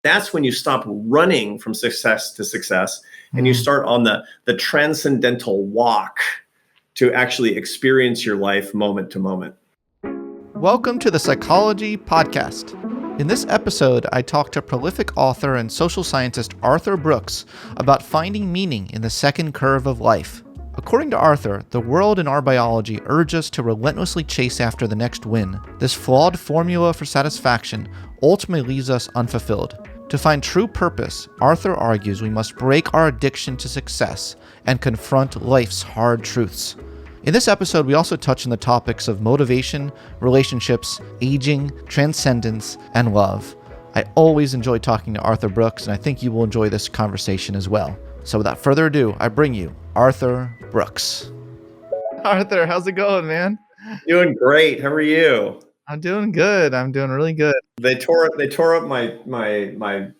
That's when you stop running from success to success and you start on the transcendental walk to actually experience your life moment to moment. Welcome to the Psychology Podcast. In this episode, I talk to prolific author and social scientist Arthur Brooks about finding meaning in the second curve of life. According to Arthur, the world and our biology urge us to relentlessly chase after the next win. This flawed formula for satisfaction ultimately leaves us unfulfilled. To find true purpose, Arthur argues we must break our addiction to success and confront life's hard truths. In this episode, we also touch on the topics of motivation, relationships, aging, transcendence, and love. I always enjoy talking to Arthur Brooks, and I think you will enjoy this conversation as well. So without further ado, I bring you Arthur Brooks. Arthur, how's it going, man? Doing great. How are you? I'm doing good. I'm doing really good. They tore up my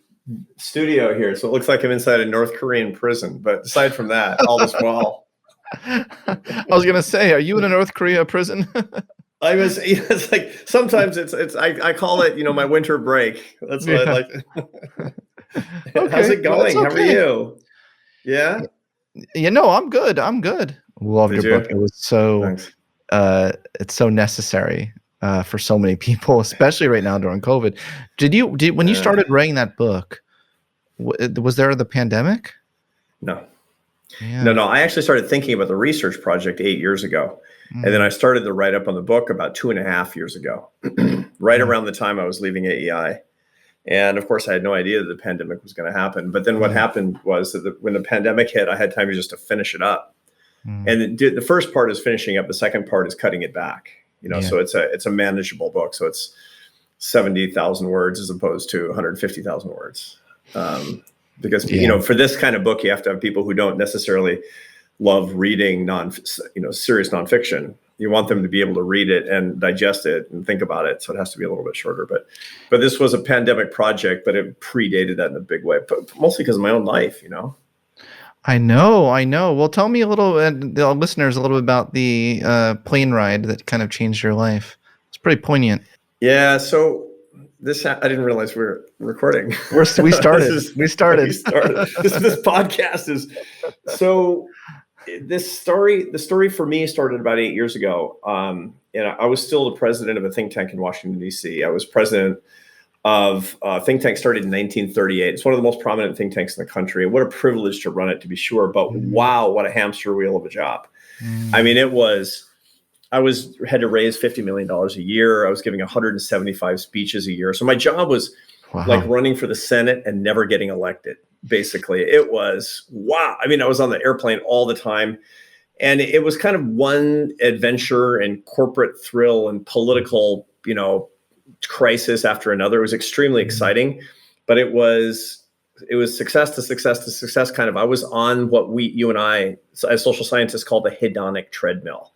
studio here, so it looks like I'm inside a North Korean prison. But aside from that, all is well. I was gonna say, are you in a North Korea prison? It's like sometimes I call it, my winter break. That's what I like. Okay, how's it going? okay. How are you? Yeah. I'm good. Loved Did your you? book. It was so Thanks. it's so necessary for so many people, especially right now during COVID. When you started writing that book, was there the pandemic? No. Yeah. No. I actually started thinking about the research project 8 years ago. And then I started the write-up on the book about 2.5 years ago, right around the time I was leaving AEI. And of course, I had no idea that the pandemic was going to happen. But then what happened was that when the pandemic hit, I had time just to finish it up. And the first part is finishing up. The second part is cutting it back. So it's a manageable book. So it's 70,000 words as opposed to 150,000 words. Because for this kind of book, you have to have people who don't necessarily love reading serious nonfiction. You want them to be able to read it and digest it and think about it. So it has to be a little bit shorter. But this was a pandemic project, but it predated that in a big way, but mostly because of my own life, I know. Well, tell me a little, and the listeners, a little bit about the plane ride that kind of changed your life. It's pretty poignant. Yeah. So I didn't realize we were recording. We started. We started. This podcast is so. The story for me started about 8 years ago. And I was still the president of a think tank in Washington, D.C. I was president of a think tank started in 1938. It's one of the most prominent think tanks in the country. What a privilege to run it, to be sure. But wow, what a hamster wheel of a job. I mean, I had to raise $50 million a year. I was giving 175 speeches a year. So my job was like running for the Senate and never getting elected. Basically, it was wow. I mean, I was on the airplane all the time, and it was kind of one adventure and corporate thrill and political, crisis after another. It was extremely exciting, but it was success to success to success. Kind of, I was on what you and I, as social scientists, call the hedonic treadmill.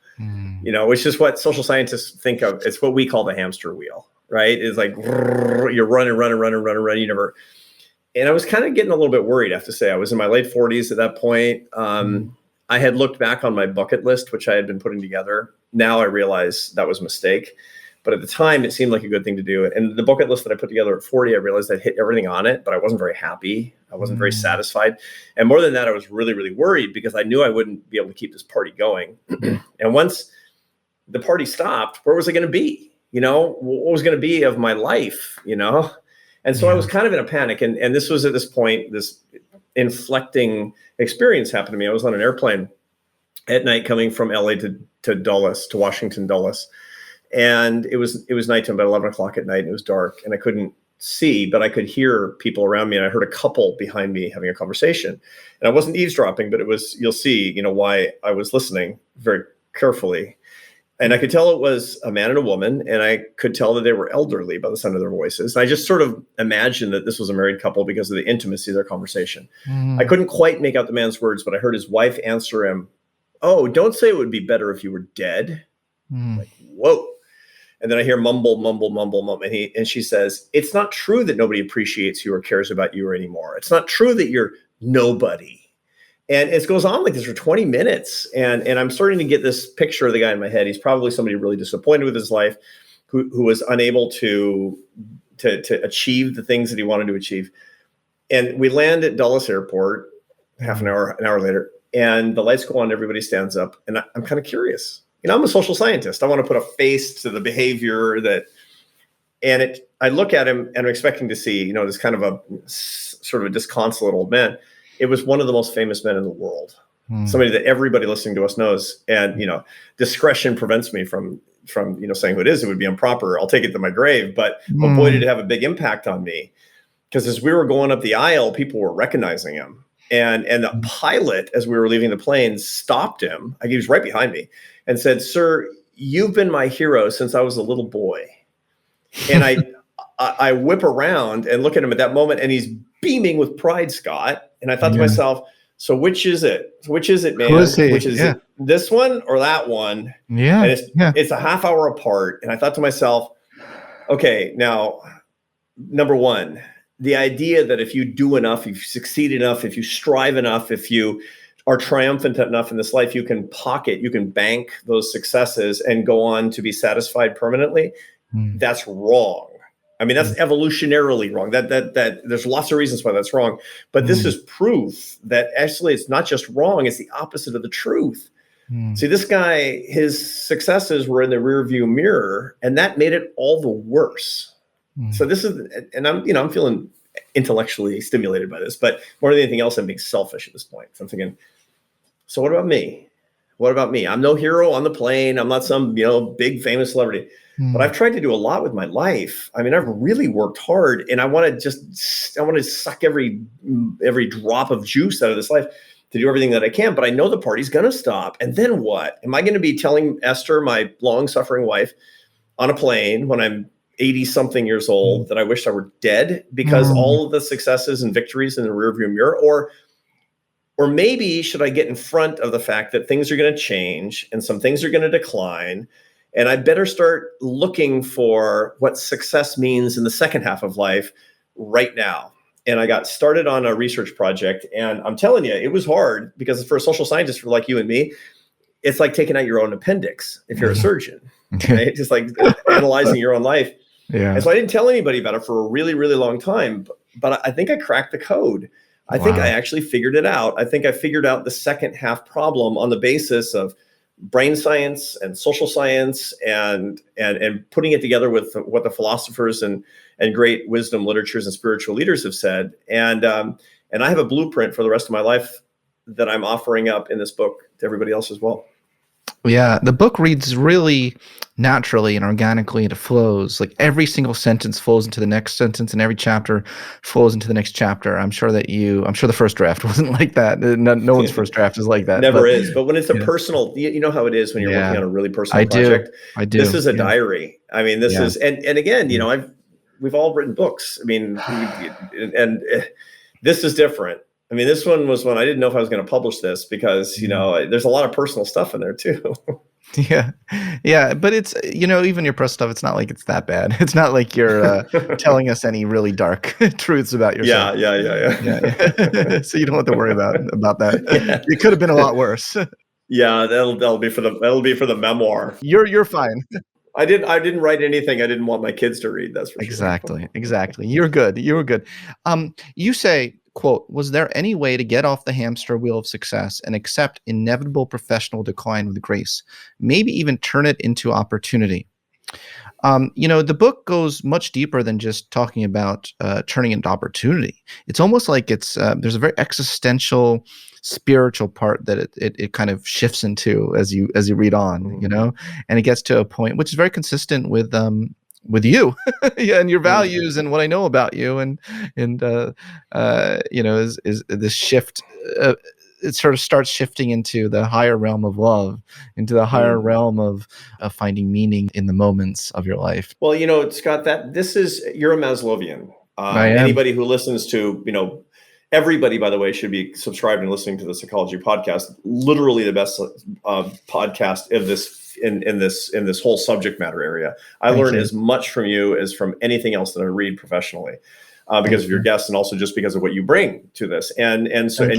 Which is what social scientists think of. It's what we call the hamster wheel, right? It's like you're running. You never. And I was kind of getting a little bit worried, I have to say. I was in my late 40s at that point. I had looked back on my bucket list, which I had been putting together. Now I realize that was a mistake. But at the time, it seemed like a good thing to do. And the bucket list that I put together at 40, I realized I'd hit everything on it, but I wasn't very happy. I wasn't very satisfied. And more than that, I was really, really worried because I knew I wouldn't be able to keep this party going. And once the party stopped, where was I going to be? What was going to be of my life, And so I was kind of in a panic. And this was at this point, this inflecting experience happened to me. I was on an airplane at night coming from LA to Dulles, to Washington Dulles. And it was nighttime, about 11 o'clock at night, and it was dark. And I couldn't see, but I could hear people around me. And I heard a couple behind me having a conversation. And I wasn't eavesdropping, but you'll see, why I was listening very carefully. And I could tell it was a man and a woman, and I could tell that they were elderly by the sound of their voices. And I just sort of imagined that this was a married couple because of the intimacy of their conversation. I couldn't quite make out the man's words, but I heard his wife answer him, "Oh, don't say it would be better if you were dead." Like, whoa. And then I hear mumble. And she says, "It's not true that nobody appreciates you or cares about you anymore. It's not true that you're nobody." And it goes on like this for 20 minutes. And I'm starting to get this picture of the guy in my head. He's probably somebody really disappointed with his life, who was unable to to achieve the things that he wanted to achieve. And we land at Dulles Airport half an hour later, and the lights go on, everybody stands up, and I'm kind of curious. I'm a social scientist. I want to put a face to the behavior I look at him and I'm expecting to see, this kind of a sort of a disconsolate old man. It was one of the most famous men in the world. Somebody that everybody listening to us knows. And, discretion prevents me from saying who it is. It would be improper. I'll take it to my grave, but boy, did it have a big impact on me. Because as we were going up the aisle, people were recognizing him. And the pilot, as we were leaving the plane, stopped him. He was right behind me and said, "Sir, you've been my hero since I was a little boy." And I whip around and look at him at that moment, and he's beaming with pride, Scott. And I thought to myself, so which is it? Which is it, man? Which is it? This one or that one? Yeah. And it's a half hour apart. And I thought to myself, okay, now, number one, the idea that if you do enough, if you succeed enough, if you strive enough, if you are triumphant enough in this life, you can bank those successes and go on to be satisfied permanently. That's wrong. I mean, that's evolutionarily wrong. That there's lots of reasons why that's wrong. But this is proof that actually it's not just wrong, it's the opposite of the truth. See, this guy, his successes were in the rearview mirror, and that made it all the worse. So this is, and I'm feeling intellectually stimulated by this, but more than anything else, I'm being selfish at this point. So I'm thinking, so what about me? What about me? I'm no hero on the plane. I'm not some, big famous celebrity, but I've tried to do a lot with my life. I mean, I've really worked hard, and I want to suck every drop of juice out of this life to do everything that I can, but I know the party's going to stop. And then what? Am I going to be telling Esther, my long suffering wife, on a plane when I'm 80 something years old that I wished I were dead because all of the successes and victories in the rearview mirror? Or maybe should I get in front of the fact that things are going to change and some things are going to decline, and I better start looking for what success means in the second half of life right now. And I got started on a research project, and I'm telling you, it was hard because for a social scientist like you and me, it's like taking out your own appendix if you're a surgeon, right? Just like analyzing your own life. Yeah. And so I didn't tell anybody about it for a really, really long time, but I think I cracked the code. I think I actually figured it out. I think I figured out the second half problem on the basis of brain science and social science and putting it together with what the philosophers and great wisdom literatures and spiritual leaders have said. And I have a blueprint for the rest of my life that I'm offering up in this book to everybody else as well. Yeah, the book reads really naturally and organically, and it flows. Like every single sentence flows into the next sentence, and every chapter flows into the next chapter. I'm sure the first draft wasn't like that. No one's first draft is like that. Never is. But when it's a personal, you know how it is when you're working on a really personal project. I do. This is a diary. I mean, this is, and again, we've all written books. I mean, and this is different. I mean, this one was when I didn't know if I was going to publish this because, there's a lot of personal stuff in there too. Yeah. But it's, even your personal stuff, it's not like it's that bad. It's not like you're telling us any really dark truths about yourself. Yeah. So you don't have to worry about that. Yeah. It could have been a lot worse. Yeah, that'll be for the memoir. You're fine. I didn't write anything I didn't want my kids to read. That's for sure. Exactly. You're good. You say, quote, "Was there any way to get off the hamster wheel of success and accept inevitable professional decline with grace? Maybe even turn it into opportunity?" The book goes much deeper than just talking about turning into opportunity. It's almost like there's a very existential, spiritual part that it kind of shifts into as you read on, and it gets to a point which is very consistent with you and your values and what I know about you and is this shift. It sort of starts shifting into the higher realm of love, into the higher realm of finding meaning in the moments of your life. Well, Scott, you're a Maslowian. Anybody who listens to, everybody, by the way, should be subscribed and listening to the Psychology Podcast. Literally the best podcast of this in this whole subject matter area. I learn as much from you as from anything else that I read professionally. Because of your guests and also just because of what you bring to this. And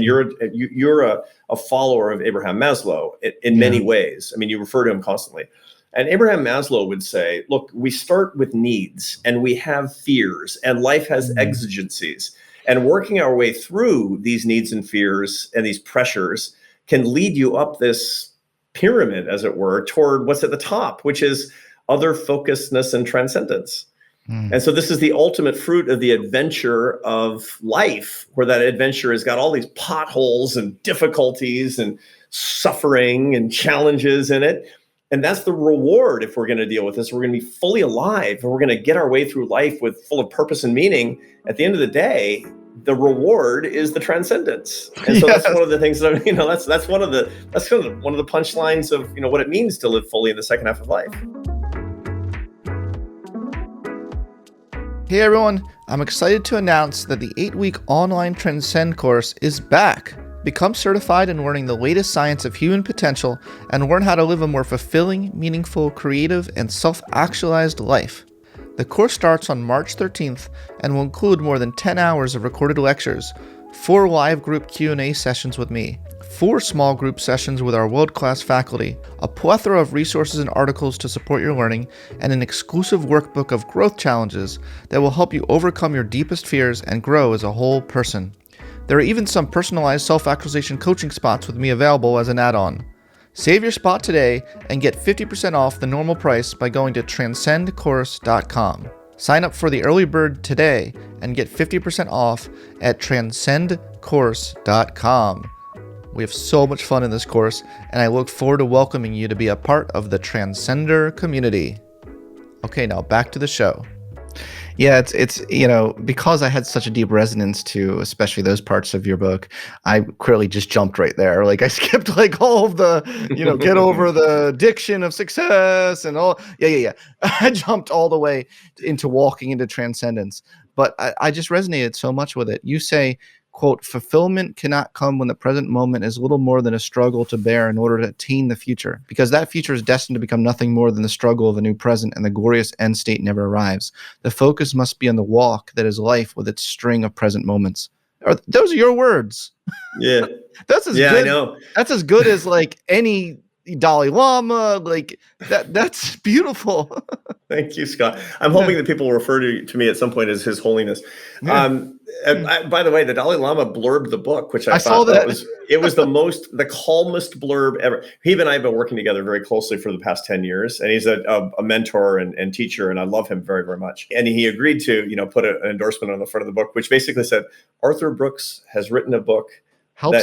you're a follower of Abraham Maslow in many ways. I mean, you refer to him constantly. And Abraham Maslow would say, look, we start with needs and we have fears and life has exigencies. And working our way through these needs and fears and these pressures can lead you up this pyramid, as it were, toward what's at the top, which is other focusedness and transcendence. And so this is the ultimate fruit of the adventure of life, where that adventure has got all these potholes and difficulties and suffering and challenges in it. And that's the reward if we're going to deal with this. We're going to be fully alive and we're going to get our way through life with full of purpose and meaning. At the end of the day, the reward is the transcendence. And so that's one of the things that, that's one of the punchlines of, what it means to live fully in the second half of life. Hey everyone, I'm excited to announce that the 8-week online Transcend course is back. Become certified in learning the latest science of human potential and learn how to live a more fulfilling, meaningful, creative, and self-actualized life. The course starts on March 13th and will include more than 10 hours of recorded lectures, 4 live group Q&A sessions with me, 4 small group sessions with our world-class faculty, a plethora of resources and articles to support your learning, and an exclusive workbook of growth challenges that will help you overcome your deepest fears and grow as a whole person. There are even some personalized self-actualization coaching spots with me available as an add-on. Save your spot today and get 50% off the normal price by going to transcendcourse.com. Sign up for the early bird today and get 50% off at transcendcourse.com. We have so much fun in this course, and I look forward to welcoming you to be a part of the Transcender community. Okay, now back to the show. Yeah, it's because I had such a deep resonance to especially those parts of your book, I clearly just jumped right there. Like I skipped like all of the, get over the addiction of success and all. Yeah. I jumped all the way into walking into transcendence. But I just resonated so much with it. You say, quote, fulfillment cannot come when the present moment is little more than a struggle to bear in order to attain the future, because that future is destined to become nothing more than the struggle of a new present, and the glorious end state never arrives. The focus must be on the walk that is life with its string of present moments. Those are your words. Yeah. That's as good. I know. That's as good as like any Dalai Lama, like that's beautiful. Thank you, Scott. I'm hoping that people will refer to me at some point as His Holiness. Yeah. By the way, the Dalai Lama blurbed the book, which I thought that was the calmest blurb ever. He and I have been working together very closely for the past 10 years, and he's a mentor and teacher, and I love him very, very much. And he agreed to, put an endorsement on the front of the book, which basically said, Arthur Brooks has written a book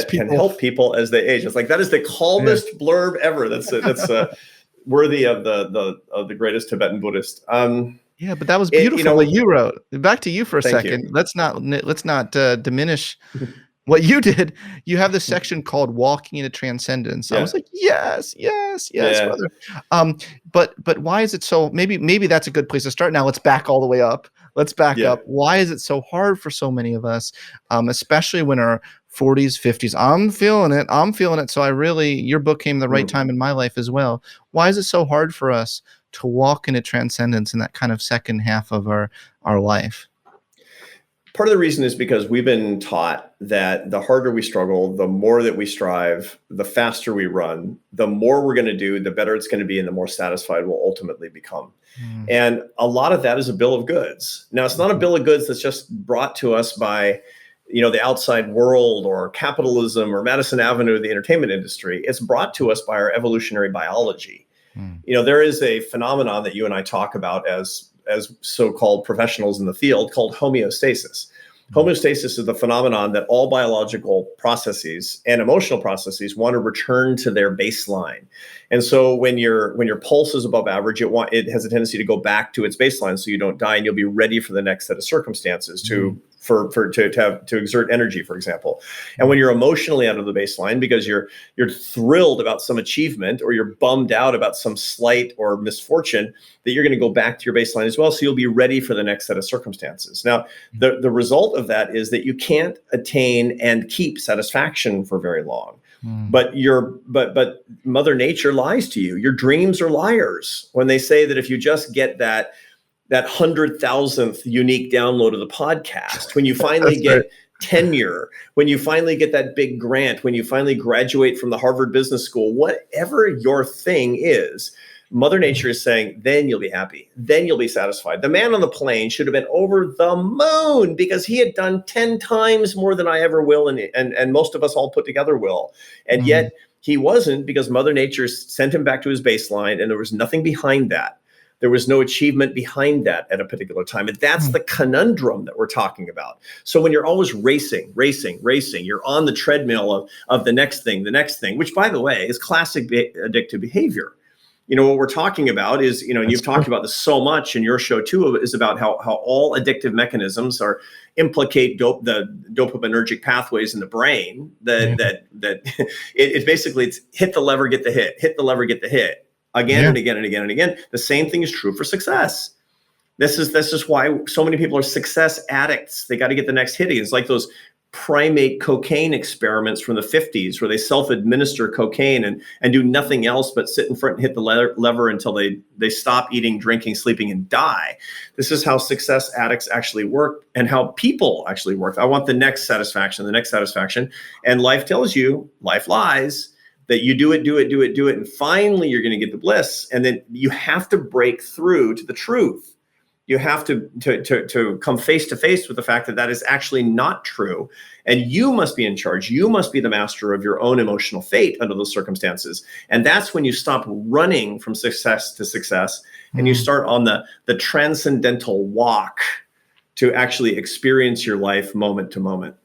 can help people as they age. It's like, that is the calmest blurb ever. That's worthy of the greatest Tibetan Buddhist. Yeah, but that was beautiful what you wrote. Back to you for a second. You. Let's not diminish what you did. You have this section called "Walking into Transcendence." Yeah. I was like, yes, brother. But why is it so? Maybe that's a good place to start. Now let's back all the way up. Let's back up. Why is it so hard for so many of us, especially when our 40s, 50s? I'm feeling it. So your book came the right time in my life as well. Why is it so hard for us to walk into transcendence in that kind of second half of our life? Part of the reason is because we've been taught that the harder we struggle, the more that we strive, the faster we run, the more we're going to do, the better it's going to be, and the more satisfied we'll ultimately become. And a lot of that is a bill of goods. Now, it's not a bill of goods that's just brought to us by the outside world or capitalism or Madison Avenue, the entertainment industry. It's brought to us by our evolutionary biology. There is a phenomenon that you and I talk about as so-called professionals in the field called homeostasis. Homeostasis is the phenomenon that all biological processes and emotional processes want to return to their baseline. And so when your pulse is above average, it has a tendency to go back to its baseline so you don't die, and you'll be ready for the next set of circumstances to exert energy, for example. And when you're emotionally out of the baseline because you're thrilled about some achievement, or you're bummed out about some slight or misfortune, that you're going to go back to your baseline as well. So you'll be ready for the next set of circumstances. Now, the result of that is that you can't attain and keep satisfaction for very long. But Mother Nature lies to you. Your dreams are liars when they say that if you just get that 100,000th unique download of the podcast, when you finally get tenure, when you finally get that big grant, when you finally graduate from the Harvard Business School, whatever your thing is, Mother Nature is saying, then you'll be happy. Then you'll be satisfied. The man on the plane should have been over the moon because he had done 10 times more than I ever will. And most of us all put together will. And yet he wasn't, because Mother Nature sent him back to his baseline, and there was nothing behind that. There was no achievement behind that at a particular time. And that's the conundrum that we're talking about. So when you're always racing, you're on the treadmill of the next thing, which, by the way, is classic addictive behavior. What we're talking about is, and you've talked about this so much in your show too, is about how all addictive mechanisms implicate the dopaminergic pathways in the brain that it basically, it's hit the lever, get the hit the lever, get the hit. Again and again and again and again. The same thing is true for success. This is why so many people are success addicts. They got to get the next hit. It's like those primate cocaine experiments from the 50s where they self-administer cocaine and do nothing else but sit in front and hit the lever until they stop eating, drinking, sleeping, and die. This is how success addicts actually work and how people actually work. I want the next satisfaction. And life tells you, life lies, that you do it, and finally you're going to get the bliss. And then you have to break through to the truth. You have to come face to face with the fact that is actually not true. And you must be in charge. You must be the master of your own emotional fate under those circumstances. And that's when you stop running from success to success and you start on the transcendental walk to actually experience your life moment to moment.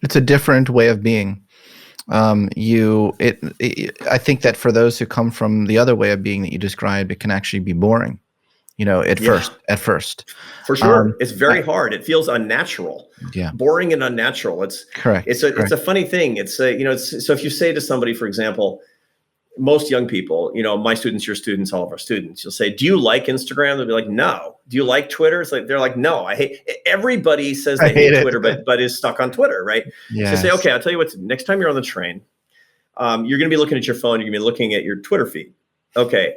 It's a different way of being. I think that for those who come from the other way of being that you described, it can actually be boring, at first. For sure. It's very hard. It feels unnatural, boring and unnatural. It's correct. It's a funny thing. So if you say to somebody, for example, most young people, my students, your students, all of our students, you'll say, do you like Instagram? They'll be like, no. Do you like Twitter? It's like, they're like, no, I hate it. Everybody says they hate Twitter, but is stuck on Twitter, right? Yes. So say, okay, I'll tell you what, next time you're on the train, you're going to be looking at your phone, you're going to be looking at your Twitter feed. Okay,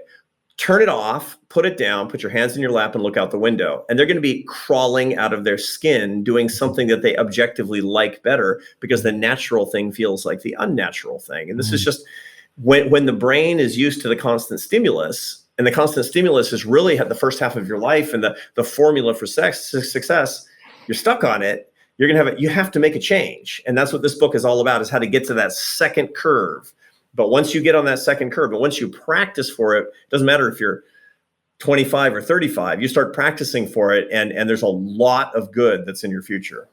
turn it off, put it down, put your hands in your lap and look out the window. And they're going to be crawling out of their skin, doing something that they objectively like better because the natural thing feels like the unnatural thing. And this is just, when the brain is used to the constant stimulus, and the constant stimulus is really the first half of your life and the formula for success, you're stuck on it. You have to make a change. And that's what this book is all about, is how to get to that second curve. But once you get on that second curve, but once you practice for it, doesn't matter if you're 25 or 35, you start practicing for it. And there's a lot of good that's in your future.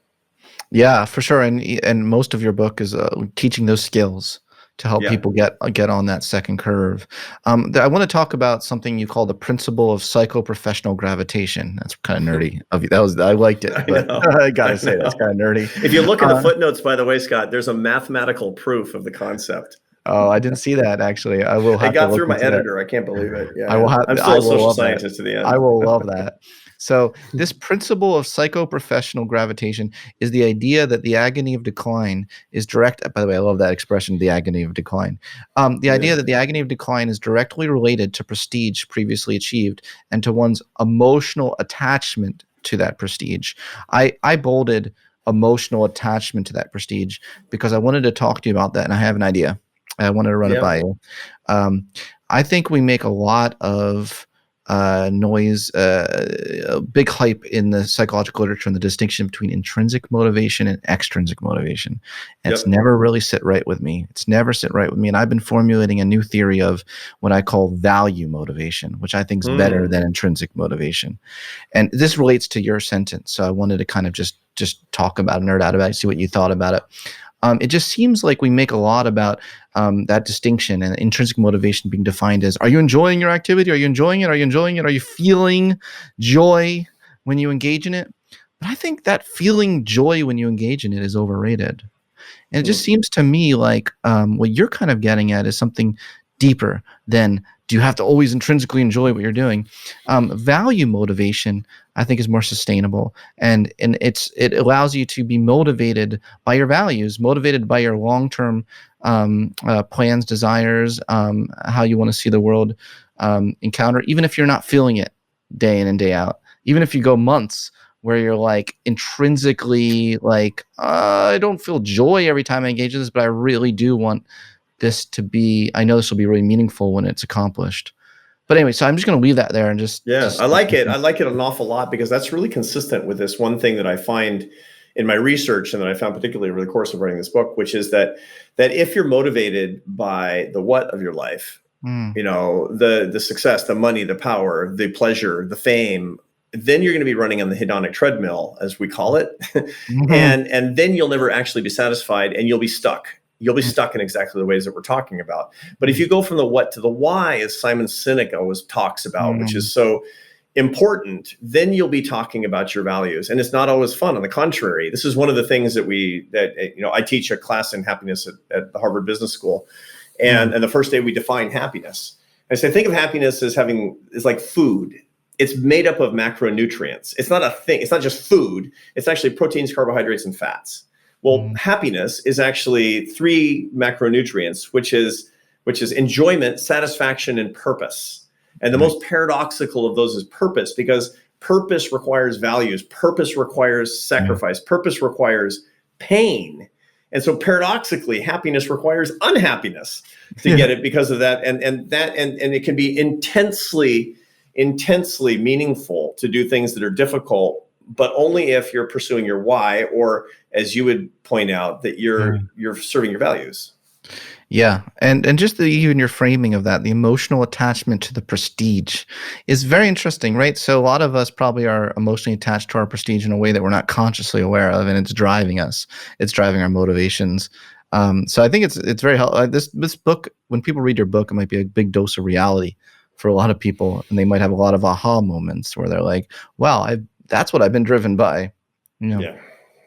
Yeah, for sure. And most of your book is teaching those skills to help people get on that second curve. I want to talk about something you call the principle of psychoprofessional gravitation. That's kind of nerdy of you. I liked it, but I gotta say that's kind of nerdy. If you look at the footnotes, by the way, Scott, there's a mathematical proof of the concept. Oh, I didn't see that actually. I will. I got through my editor. I can't believe it. Yeah, I'm still a social scientist to the end. I will love that. So this principle of psychoprofessional gravitation is the idea that the agony of decline is direct. By the way, I love that expression, the agony of decline. The idea that the agony of decline is directly related to prestige previously achieved and to one's emotional attachment to that prestige. I bolded emotional attachment to that prestige because I wanted to talk to you about that, and I have an idea. I wanted to run it by you. I think we make a lot of noise, big hype in the psychological literature on the distinction between intrinsic motivation and extrinsic motivation. And it's never really sit right with me. And I've been formulating a new theory of what I call value motivation, which I think is better than intrinsic motivation. And this relates to your sentence. So I wanted to kind of just talk about it, nerd out about it, see what you thought about it. It just seems like we make a lot about that distinction and intrinsic motivation being defined as, are you enjoying your activity? Are you enjoying it? Are you enjoying it? Are you feeling joy when you engage in it? But I think that feeling joy when you engage in it is overrated. And it just seems to me like what you're kind of getting at is something deeper than, do you have to always intrinsically enjoy what you're doing? Value motivation, I think, is more sustainable, and it allows you to be motivated by your values, motivated by your long-term plans, desires, how you want to see the world encounter, even if you're not feeling it day in and day out, even if you go months where you're like intrinsically like, I don't feel joy every time I engage in this, but I really do want this to be, I know this will be really meaningful when it's accomplished. But anyway, so I'm just going to leave that there and just I like it. I like it an awful lot because that's really consistent with this one thing that I find in my research and that I found particularly over the course of writing this book, which is that if you're motivated by the what of your life, the success, the money, the power, the pleasure, the fame, then you're going to be running on the hedonic treadmill, as we call it. And then you'll never actually be satisfied and you'll be stuck. You'll be stuck in exactly the ways that we're talking about. But if you go from the what to the why, as Simon Sinek always talks about, which is so important, then you'll be talking about your values. And it's not always fun. On the contrary, this is one of the things that I teach a class in happiness at the Harvard Business School. And the first day we define happiness. I say, think of happiness as like food. It's made up of macronutrients. It's not a thing. It's not just food. It's actually proteins, carbohydrates, and fats. Well, happiness is actually 3 macronutrients, which is enjoyment, satisfaction, and purpose. And the most paradoxical of those is purpose, because purpose requires values. Purpose requires sacrifice. Purpose requires pain. And so paradoxically, happiness requires unhappiness to get it because of that. And it can be intensely meaningful to do things that are difficult, but only if you're pursuing your why, or as you would point out, that you're serving your values. Yeah. And just even your framing of that, the emotional attachment to the prestige is very interesting, right? So a lot of us probably are emotionally attached to our prestige in a way that we're not consciously aware of, and it's driving us. It's driving our motivations. So I think it's very helpful. This book, when people read your book, it might be a big dose of reality for a lot of people, and they might have a lot of aha moments where they're like, wow, that's what I've been driven by.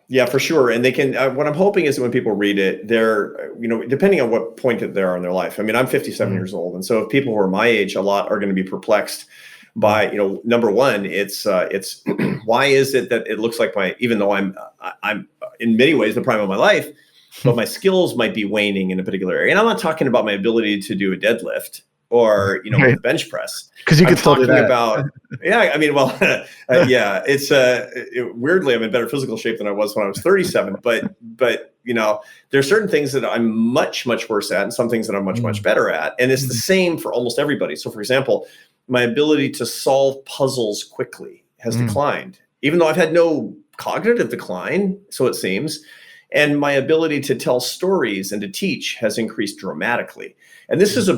Yeah, for sure. And they can, what I'm hoping is that when people read it, they're, depending on what point they are in their life. I mean, I'm 57 years old. And so if people who are my age, a lot are going to be perplexed by, number one, it's why is it that it looks like even though I'm in many ways the prime of my life, but my skills might be waning in a particular area. And I'm not talking about my ability to do a deadlift or, with the bench press. Because you could still do that. It's weirdly, I'm in better physical shape than I was when I was 37. But there are certain things that I'm much, much worse at, and some things that I'm much, much better at. And it's the same for almost everybody. So, for example, my ability to solve puzzles quickly has declined, even though I've had no cognitive decline, so it seems. And my ability to tell stories and to teach has increased dramatically. And this is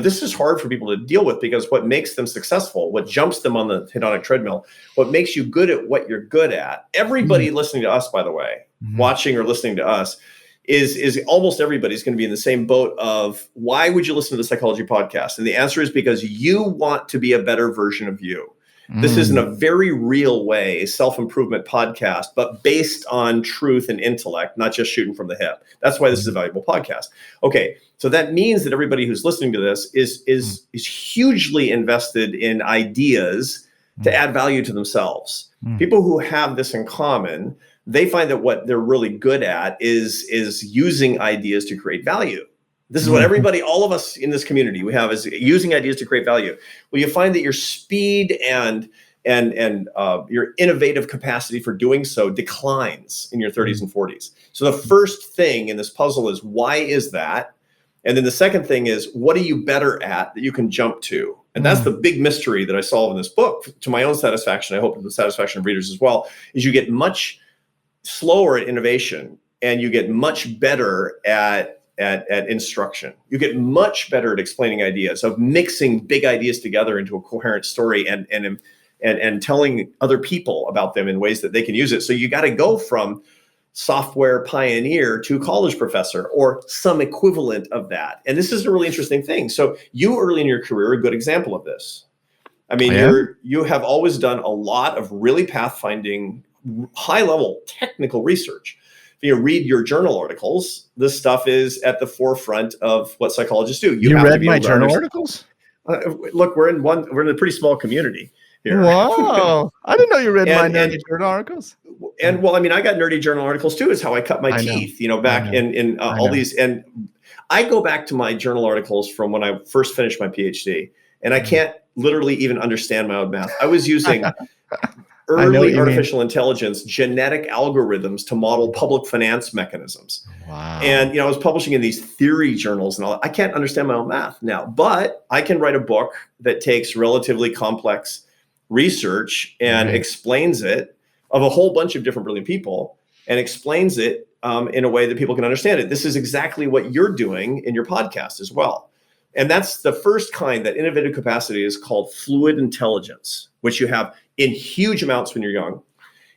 this is hard for people to deal with, because what makes them successful, what jumps them on the hedonic treadmill, what makes you good at what you're good at, everybody listening to us, by the way, watching or listening to us, is almost everybody's going to be in the same boat of, why would you listen to the Psychology Podcast? And the answer is because you want to be a better version of you. This is in a very real way a self-improvement podcast, but based on truth and intellect, not just shooting from the hip. That's why this is a valuable podcast. Okay, so that means that everybody who's listening to this is hugely invested in ideas to add value to themselves. People who have this in common, they find that what they're really good at is using ideas to create value. This is what everybody, all of us in this community, we have, is using ideas to create value. Well, you find that your speed and your innovative capacity for doing so declines in your 30s and 40s. So the first thing in this puzzle is, why is that? And then the second thing is, what are you better at that you can jump to? And that's the big mystery that I solve in this book, to my own satisfaction. I hope to the satisfaction of readers as well, is you get much slower at innovation, and you get much better at instruction. You get much better at explaining ideas, of mixing big ideas together into a coherent story and telling other people about them in ways that they can use it. So you got to go from software pioneer to college professor, or some equivalent of that. And this is a really interesting thing. So you early in your career are a good example of this. I mean, you have always done a lot of really pathfinding, high-level technical research. If you read your journal articles, this stuff is at the forefront of what psychologists do. You read my journal articles? Look, we're in a pretty small community here. Wow. I didn't know you read my nerdy journal articles. And well, I mean, I got nerdy journal articles too, is how I cut my teeth, back in all these. And I go back to my journal articles from when I first finished my PhD, and I can't literally even understand my own math. I was using I know what early you artificial intelligence, genetic algorithms to model public finance mechanisms. Wow. And, I was publishing in these theory journals and all that. I can't understand my own math now, but I can write a book that takes relatively complex research and explains it of a whole bunch of different brilliant people and explains it in a way that people can understand it. This is exactly what you're doing in your podcast as well. And that's the first kind, that innovative capacity is called fluid intelligence, which you have in huge amounts when you're young.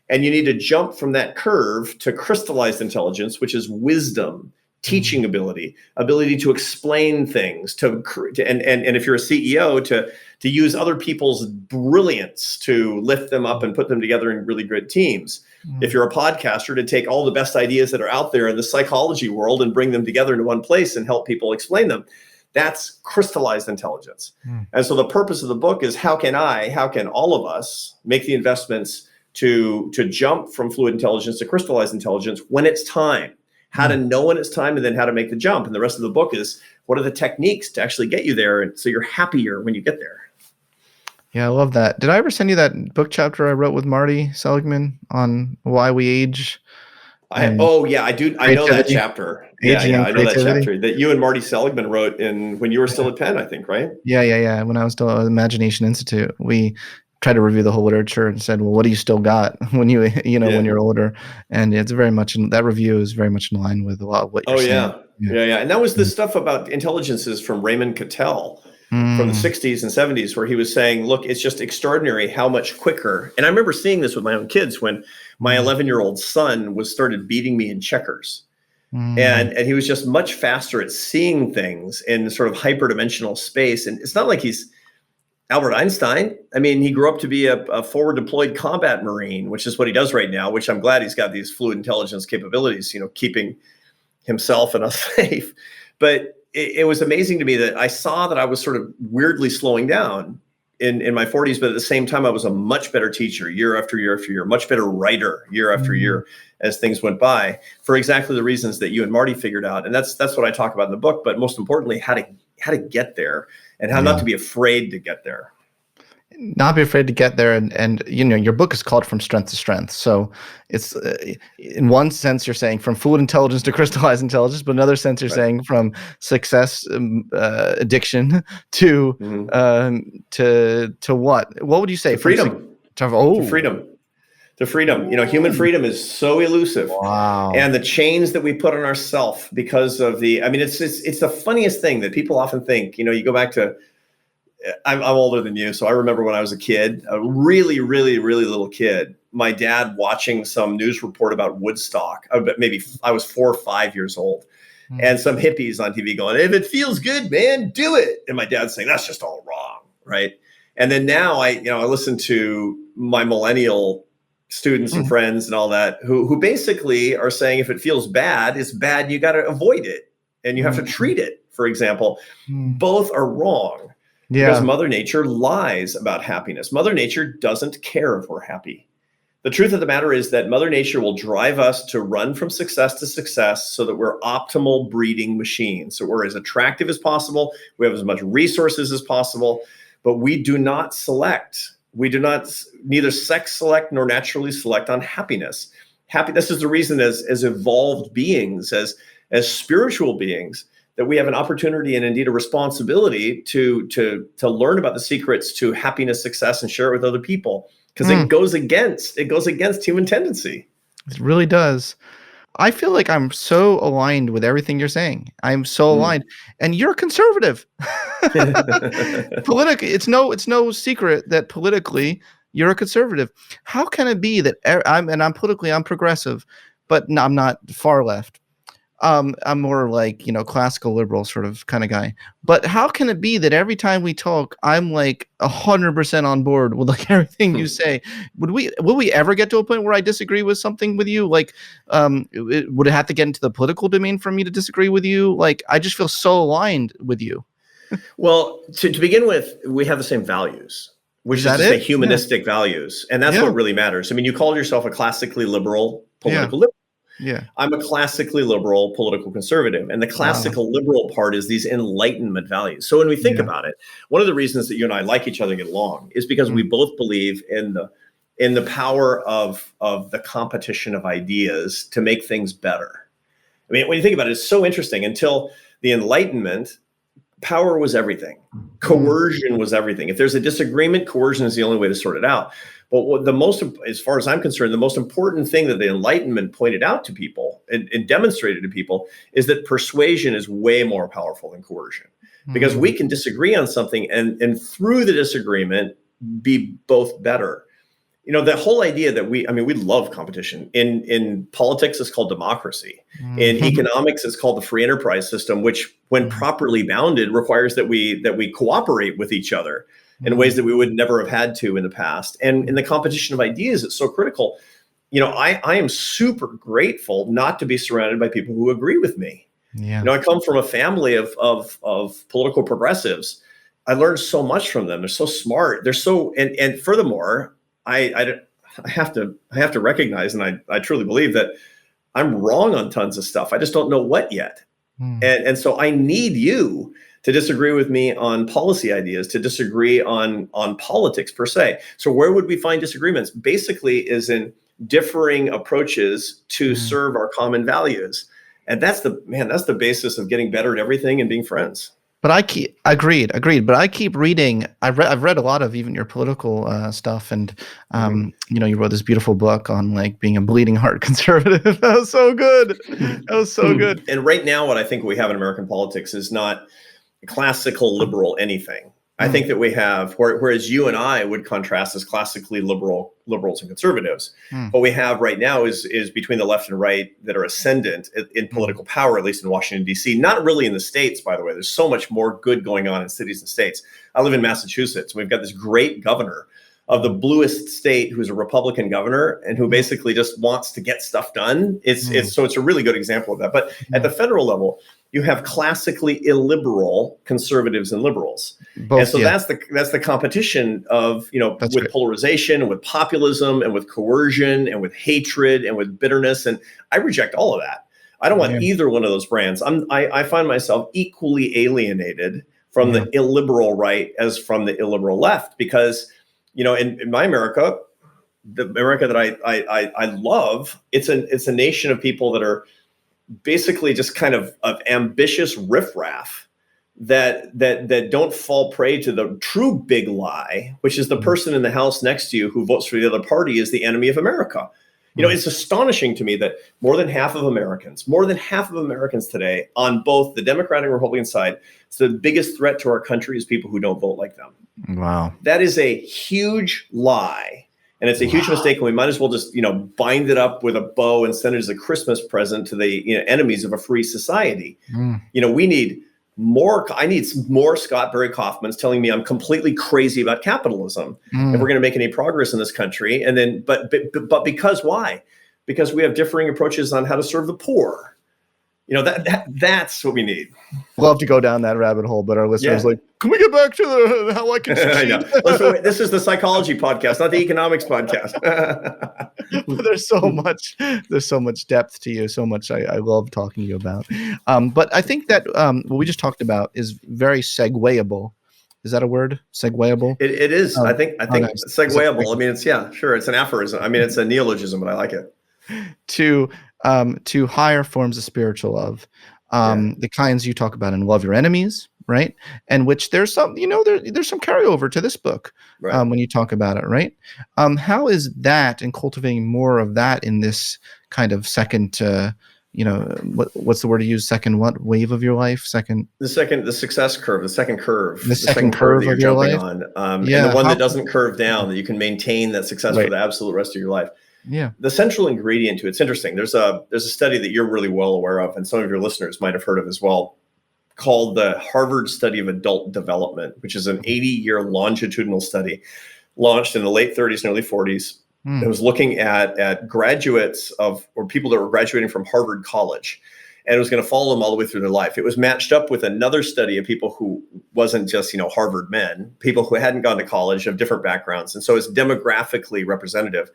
And you need to jump from that curve to crystallized intelligence, which is wisdom, teaching ability to explain things, and if you're a CEO, to use other people's brilliance to lift them up and put them together in really good teams. If you're a podcaster, to take all the best ideas that are out there in the psychology world and bring them together into one place and help people explain them. That's crystallized intelligence. And so the purpose of the book is how can all of us make the investments to jump from fluid intelligence to crystallized intelligence when it's time, how to know when it's time, and then how to make the jump. And the rest of the book is what are the techniques to actually get you there, and so you're happier when you get there. Yeah, I love that. Did I ever send you that book chapter I wrote with Marty Seligman on why we age? I do. I know that chapter. I know that chapter that you and Marty Seligman wrote when you were still at Penn, I think, right? Yeah. When I was still at Imagination Institute, we tried to review the whole literature and said, well, what do you still got when when you're older? And it's very much that review is very much in line with a lot of what you're saying. Yeah. And that was the stuff about intelligences from Raymond Cattell from the 60s and 70s, where he was saying, look, it's just extraordinary how much quicker. And I remember seeing this with my own kids when my 11-year-old son started beating me in checkers. And he was just much faster at seeing things in sort of hyperdimensional space. And it's not like he's Albert Einstein. I mean, he grew up to be a forward deployed combat Marine, which is what he does right now, which I'm glad he's got these fluid intelligence capabilities, keeping himself and us safe. But it was amazing to me that I saw that I was sort of weirdly slowing down in my 40s, but at the same time, I was a much better teacher year after year after year, much better writer year after year as things went by, for exactly the reasons that you and Marty figured out. And that's what I talk about in the book, but most importantly, how to get there and how not to be afraid to get there. Not be afraid to get there. And your book is called From Strength to Strength. So it's in one sense, you're saying from fluid intelligence to crystallized intelligence, but another sense you're saying from success addiction to what? What would you say? To freedom. To freedom. Human freedom is so elusive. Wow. And the chains that we put on ourselves because of it's the funniest thing that people often think, you go back to, I'm older than you, so I remember when I was a kid, a really, really, really little kid, my dad watching some news report about Woodstock. Maybe I was 4 or 5 years old, and some hippies on TV going, if it feels good, man, do it. And my dad's saying, that's just all wrong, right? And then now I listen to my millennial students and friends and all that who basically are saying if it feels bad, it's bad, you got to avoid it, and you have to treat it, for example. Both are wrong. Yeah. Because Mother Nature lies about happiness. Mother Nature doesn't care if we're happy. The truth of the matter is that Mother Nature will drive us to run from success to success so that we're optimal breeding machines. So we're as attractive as possible. We have as much resources as possible, but we do not select. We do not neither sex select nor naturally select on happiness. This is the reason as evolved beings, as spiritual beings, that we have an opportunity and indeed a responsibility to learn about the secrets to happiness, success, and share it with other people, because it goes against human tendency. It really does. I feel like I'm so aligned with everything you're saying. I'm so aligned, and you're a conservative. Politically, it's no secret that politically you're a conservative. How can it be that I'm progressive, but no, I'm not far left. I'm more like, classical liberal sort of kind of guy. But how can it be that every time we talk, I'm like 100% on board with like everything you say? Will we ever get to a point where I disagree with something with you? Like, would it have to get into the political domain for me to disagree with you? Like, I just feel so aligned with you. Well, to begin with, we have the same values, which is to say humanistic values. And that's what really matters. I mean, you called yourself a classically liberal political liberal. Yeah, I'm a classically liberal political conservative. And the classical liberal part is these Enlightenment values. So when we think about it, one of the reasons that you and I like each other and get along is because we both believe in in the power of the competition of ideas to make things better. I mean, when you think about it, it's so interesting. Until the Enlightenment, power was everything. Coercion was everything. If there's a disagreement, coercion is the only way to sort it out. But as far as I'm concerned, the most important thing that the Enlightenment pointed out to people and demonstrated to people is that persuasion is way more powerful than coercion, because we can disagree on something and through the disagreement be both better. You know, the whole idea that we love competition. In politics, it's called democracy. In economics, it's called the free enterprise system, which, when properly bounded, requires that we cooperate with each other in ways that we would never have had to in the past. And in the competition of ideas, it's so critical. You know, I am super grateful not to be surrounded by people who agree with me. Yeah. You know, I come from a family of political progressives. I learned so much from them. They're so smart. They're so, and furthermore, I have to recognize, and I truly believe that I'm wrong on tons of stuff. I just don't know what yet. And so I need you to disagree with me on policy ideas, to disagree on politics per se. So where would we find disagreements? Basically is in differing approaches to serve our common values. And that's the basis of getting better at everything and being friends. But agreed. But I keep reading. I've read a lot of even your political stuff, and you know, you wrote this beautiful book on like being a bleeding heart conservative. That was so good. And right now, what I think we have in American politics is not classical liberal anything. I think that we have, whereas you and I would contrast as classically liberals and conservatives, what we have right now is between the left and right that are ascendant in political power, at least in Washington, D.C. Not really in the states, by the way. There's so much more good going on in cities and states. I live in Massachusetts. We've got this great governor of the bluest state who's a Republican governor and who basically just wants to get stuff done. So it's a really good example of that. But at the federal level, you have classically illiberal conservatives and liberals. Both, and so that's the competition of, you know, with polarization and with populism and with coercion and with hatred and with bitterness. And I reject all of that. I don't want either one of those brands. I find myself equally alienated from the illiberal right as from the illiberal left, because, you know, in my America, the America that I love, it's a nation of people that are basically just kind of ambitious riffraff that don't fall prey to the true big lie, which is the person in the house next to you who votes for the other party is the enemy of America. You know, it's astonishing to me that more than half of Americans today on both the Democratic and Republican side, so the biggest threat to our country is people who don't vote like them. Wow. That is a huge lie. And it's a huge mistake, and we might as well just, you know, bind it up with a bow and send it as a Christmas present to the, you know, enemies of a free society. You know, I need more Scott Barry Kaufmans telling me I'm completely crazy about capitalism if we're going to make any progress in this country. And then, but because why? Because we have differing approaches on how to serve the poor. You know, that's what we need. Love to go down that rabbit hole, but our listeners like, can we get back to how I can succeed? I know. Listen, this is the psychology podcast, not the economics podcast. But there's so much depth to you, so much I love talking to you about. But I think that what we just talked about is very segueable. Is that a word? Segueable? It is. I think nice. segueable. I mean, it's an aphorism. I mean, it's a neologism, but I like it. To higher forms of spiritual love, the kinds you talk about in Love Your Enemies, right? And which there's some, you know, there's some carryover to this book, right, when you talk about it, right? How is that and cultivating more of that in this kind of second, you know, what's the word to use? Second what wave of your life? The success curve, the second curve curve that you're of your jumping life on, and the one that doesn't curve down, that you can maintain that success for the absolute rest of your life. Yeah. The central ingredient to it's interesting. There's a study that you're really well aware of, and some of your listeners might have heard of as well, called the Harvard Study of Adult Development, which is an 80-year longitudinal study launched in the late 30s and early 40s. It was looking at graduates or people that were graduating from Harvard College, and it was going to follow them all the way through their life. It was matched up with another study of people who wasn't just, you know, Harvard men, people who hadn't gone to college, of different backgrounds, and so it's demographically representative.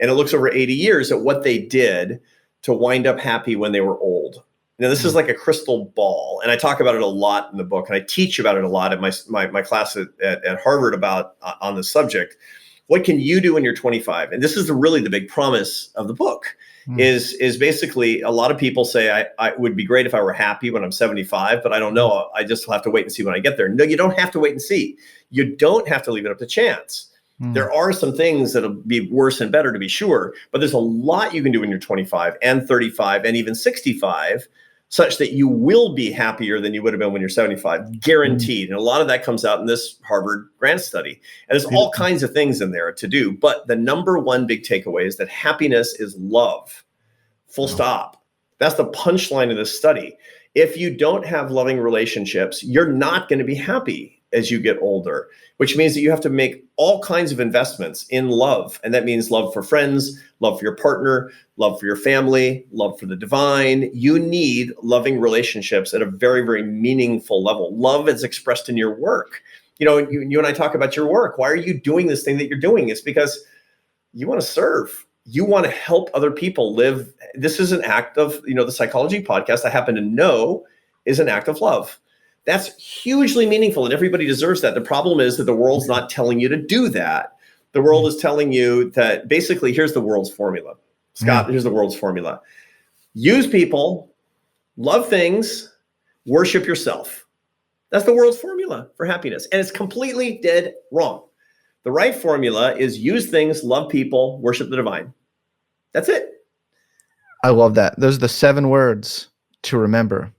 And it looks over 80 years at what they did to wind up happy when they were old. Now, this is like a crystal ball, and I talk about it a lot in the book, and I teach about it a lot at my class at Harvard on the subject. What can you do when you're 25? And this is really the big promise of the book. Is basically, a lot of people say, I would be great if I were happy when I'm 75, but I don't know. I just have to wait and see when I get there. No, you don't have to wait and see. You don't have to leave it up to chance. There are some things that'll be worse and better, to be sure, but there's a lot you can do when you're 25 and 35 and even 65, such that you will be happier than you would have been when you're 75, guaranteed. And a lot of that comes out in this Harvard grant study. And there's all kinds of things in there to do. But the number one big takeaway is that happiness is love. Full stop. That's the punchline of this study. If you don't have loving relationships, you're not going to be happy as you get older, which means that you have to make all kinds of investments in love. And that means love for friends, love for your partner, love for your family, love for the divine. You need loving relationships at a very, very meaningful level. Love is expressed in your work. You and I talk about your work. Why are you doing this thing that you're doing? It's because you want to serve. You want to help other people live. This is an act of, the Psychology Podcast, I happen to know, is an act of love. That's hugely meaningful, and everybody deserves that. The problem is that the world's not telling you to do that. The world is telling you that basically, here's the world's formula. Scott, here's the world's formula. Use people, love things, worship yourself. That's the world's formula for happiness. And it's completely dead wrong. The right formula is use things, love people, worship the divine. That's it. I love that. Those are the 7 words to remember.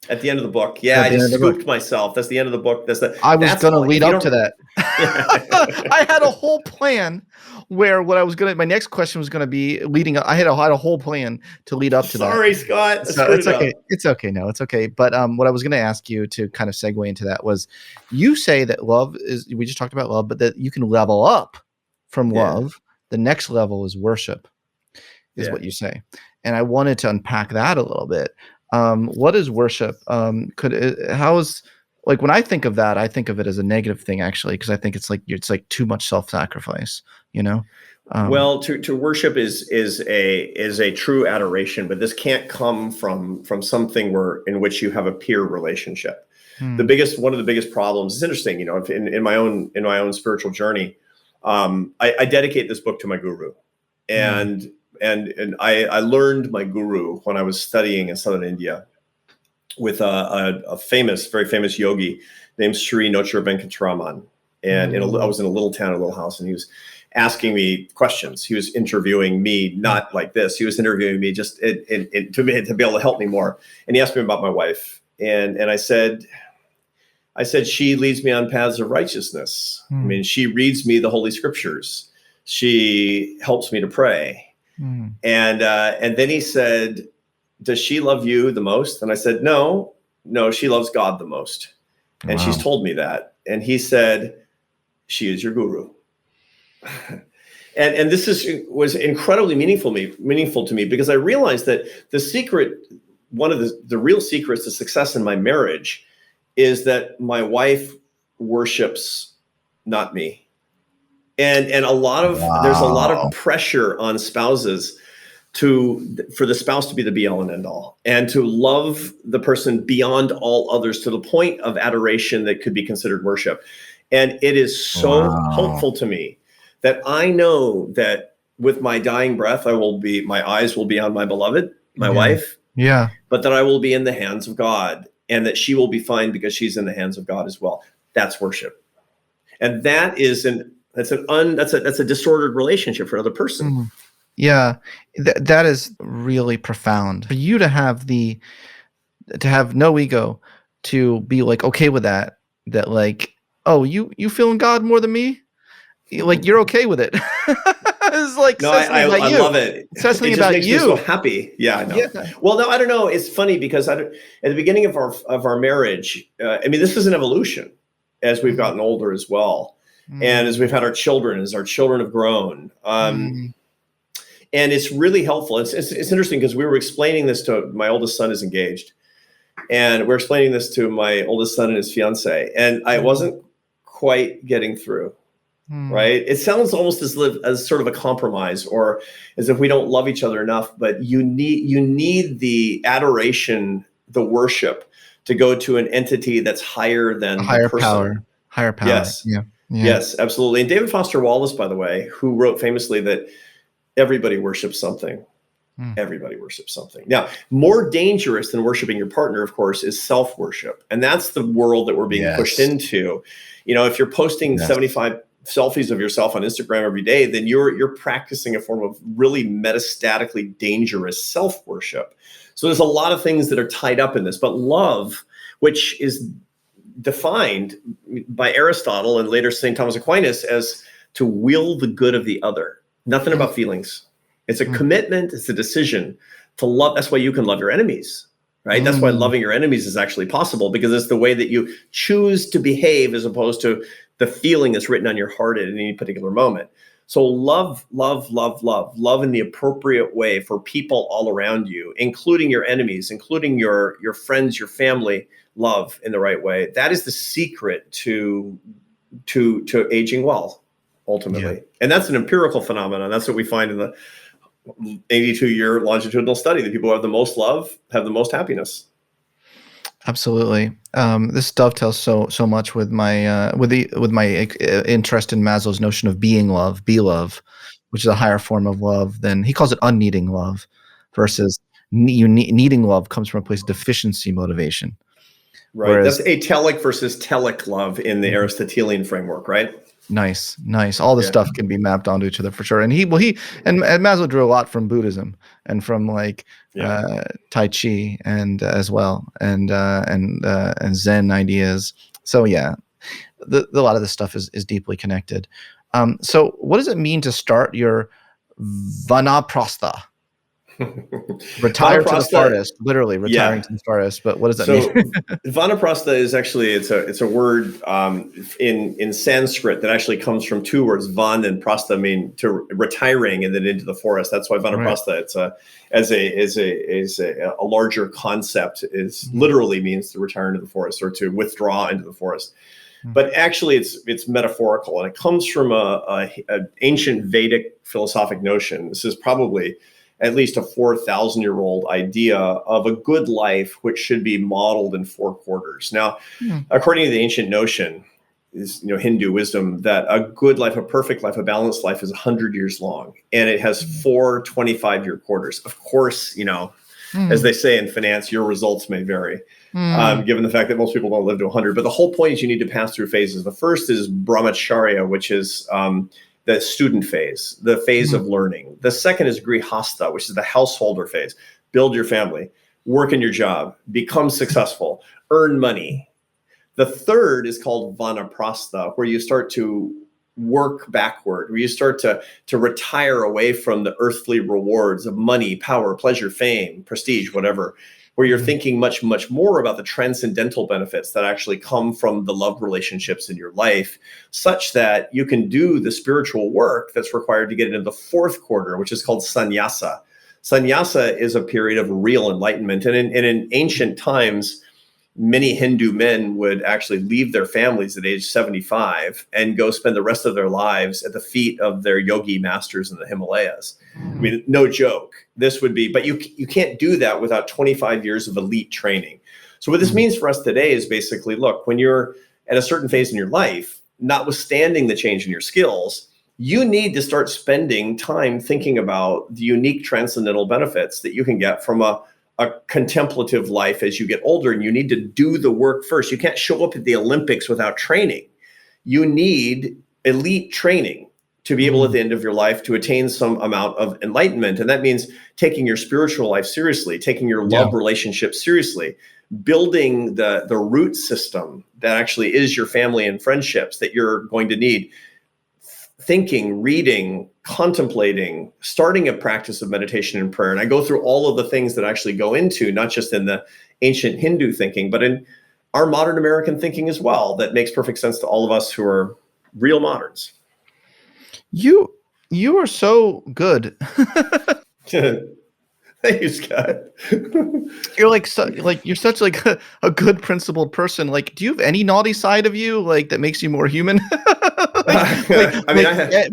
At the end of the book. Yeah, I just scooped myself. That's the end of the book. I was going to lead up to that. I had a whole plan where my next question was going to be leading up. I had a whole plan to lead up to that. Sorry, Scott. So it's okay. It's okay. No, it's okay. But what I was going to ask you to kind of segue into that was, you say that love is, we just talked about love, but that you can level up from love. The next level is worship, is what you say. And I wanted to unpack that a little bit. What is worship? When I think of that, I think of it as a negative thing, actually, because I think it's like too much self-sacrifice, Well, to worship is a true adoration, but this can't come from something in which you have a peer relationship. One of the biggest problems is interesting, in my own spiritual journey, I dedicate this book to my guru, and I learned my guru when I was studying in southern India with a very famous yogi named Sri Nochur Venkataraman. And I was in a little town, a little house, and he was asking me questions. He was interviewing me, not like this. He was interviewing me just to be able to help me more. And he asked me about my wife. And I said, she leads me on paths of righteousness. I mean, she reads me the Holy Scriptures. She helps me to pray. And then he said, does she love you the most? And I said, no, she loves God the most. And she's told me that. And he said, she is your guru. and this was incredibly meaningful to me, because I realized that one of the real secrets to success in my marriage is that my wife worships not me. And there's a lot of pressure on spouses for the spouse to be the be all and end all, and to love the person beyond all others to the point of adoration that could be considered worship. And it is so hopeful to me that I know that with my dying breath, my eyes will be on my beloved, my wife, but that I will be in the hands of God, and that she will be fine because she's in the hands of God as well. That's worship. And that's a disordered relationship for another person. Yeah, that is really profound. For you to have no ego, to be like okay with that like, oh, you feeling God more than me? Like, you're okay with it. It's like, no, I love it. It says something about you. Me so happy. Yeah, I know. Yeah. Well, no, I don't know. It's funny because at the beginning of our marriage, this is an evolution as we've gotten older as well. And as we've had our children, as our children have grown. And it's really helpful. It's interesting because we were explaining this to my oldest son is engaged. And we're explaining this to my oldest son and his fiance. And I wasn't quite getting through, right? It sounds almost as sort of a compromise, or as if we don't love each other enough. But you need the adoration, the worship, to go to an entity that's higher than higher power. Higher power. Yes. Yeah. Yeah. Yes, absolutely. And David Foster Wallace, by the way, who wrote famously that everybody worships something. Everybody worships something. Now, more dangerous than worshiping your partner, of course, is self-worship. And that's the world that we're being pushed into. If you're posting 75 selfies of yourself on Instagram every day, then you're practicing a form of really metastatically dangerous self-worship. So there's a lot of things that are tied up in this. But love, which is defined by Aristotle and later St. Thomas Aquinas as to will the good of the other. Nothing about feelings. It's a commitment. It's a decision to love. That's why you can love your enemies, right? That's why loving your enemies is actually possible, because it's the way that you choose to behave as opposed to the feeling that's written on your heart at any particular moment. So love in the appropriate way for people all around you, including your enemies, including your friends, your family. Love in the right way. That is the secret to aging well, ultimately. Yeah. And that's an empirical phenomenon. That's what we find in the 82-year longitudinal study. The people who have the most love have the most happiness. Absolutely. This dovetails so much with my interest in Maslow's notion of being love, be love, which is a higher form of love than he calls it unneeding love, versus needing love comes from a place of deficiency motivation. Right. Whereas, that's atelic versus telic love in the Aristotelian framework, right? Nice. All this stuff can be mapped onto each other for sure. And Maslow drew a lot from Buddhism and from Tai Chi and as well, and Zen ideas. So a lot of this stuff is deeply connected. So what does it mean to start your Vanaprastha? Retire to the farthest, literally retiring to the farthest. But what does that mean? Vanaprastha is actually it's a word in Sanskrit that actually comes from two words. Van and prastha mean to retiring and then into the forest. That's why Vanaprastha it's a larger concept. Is literally means to return to the forest or to withdraw into the forest. But actually, it's metaphorical, and it comes from an ancient Vedic philosophic notion. This is probably at least a 4,000-year-old idea of a good life, which should be modeled in 4 quarters. Now, according to the ancient notion, is Hindu wisdom, that a good life, a perfect life, a balanced life is 100 years long, and it has 4 25-year quarters. Of course, as they say in finance, your results may vary, given the fact that most people don't live to 100. But the whole point is you need to pass through phases. The first is brahmacharya, which is the student phase, the phase of learning. The second is grihastha, which is the householder phase. Build your family, work in your job, become successful, earn money. The third is called vanaprastha, where you start to work backward, where you start to retire away from the earthly rewards of money, power, pleasure, fame, prestige, whatever, where you're thinking much, much more about the transcendental benefits that actually come from the love relationships in your life, such that you can do the spiritual work that's required to get into the 4th quarter, which is called sannyasa. Sannyasa is a period of real enlightenment. And in ancient times, many Hindu men would actually leave their families at age 75 and go spend the rest of their lives at the feet of their yogi masters in the Himalayas. I mean, no joke. This would be, but you can't do that without 25 years of elite training. So what this means for us today is basically, look, when you're at a certain phase in your life, notwithstanding the change in your skills, you need to start spending time thinking about the unique transcendental benefits that you can get from a contemplative life as you get older, and you need to do the work first. You can't show up at the Olympics without training. You need elite training to be able at the end of your life to attain some amount of enlightenment. And that means taking your spiritual life seriously, taking your love relationship seriously, building the root system that actually is your family and friendships that you're going to need. Thinking, reading, contemplating, starting a practice of meditation and prayer. And I go through all of the things that actually go into, not just in the ancient Hindu thinking, but in our modern American thinking as well, that makes perfect sense to all of us who are real moderns. You are so good. Thank you, Scott. You're you're such a good principled person. Like, do you have any naughty side of you that makes you more human?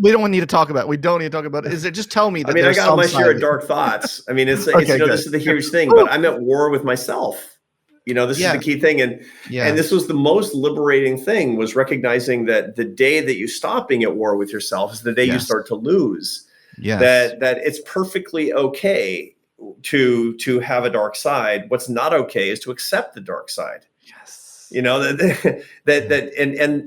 We don't need to talk about it. Is it just tell me that I got my share of dark thoughts. I mean, this is the huge thing, but I'm at war with myself. This is the key thing. And this was the most liberating thing, was recognizing that the day that you stop being at war with yourself is the day you start to lose. That it's perfectly okay to have a dark side. What's not okay is to accept the dark side. And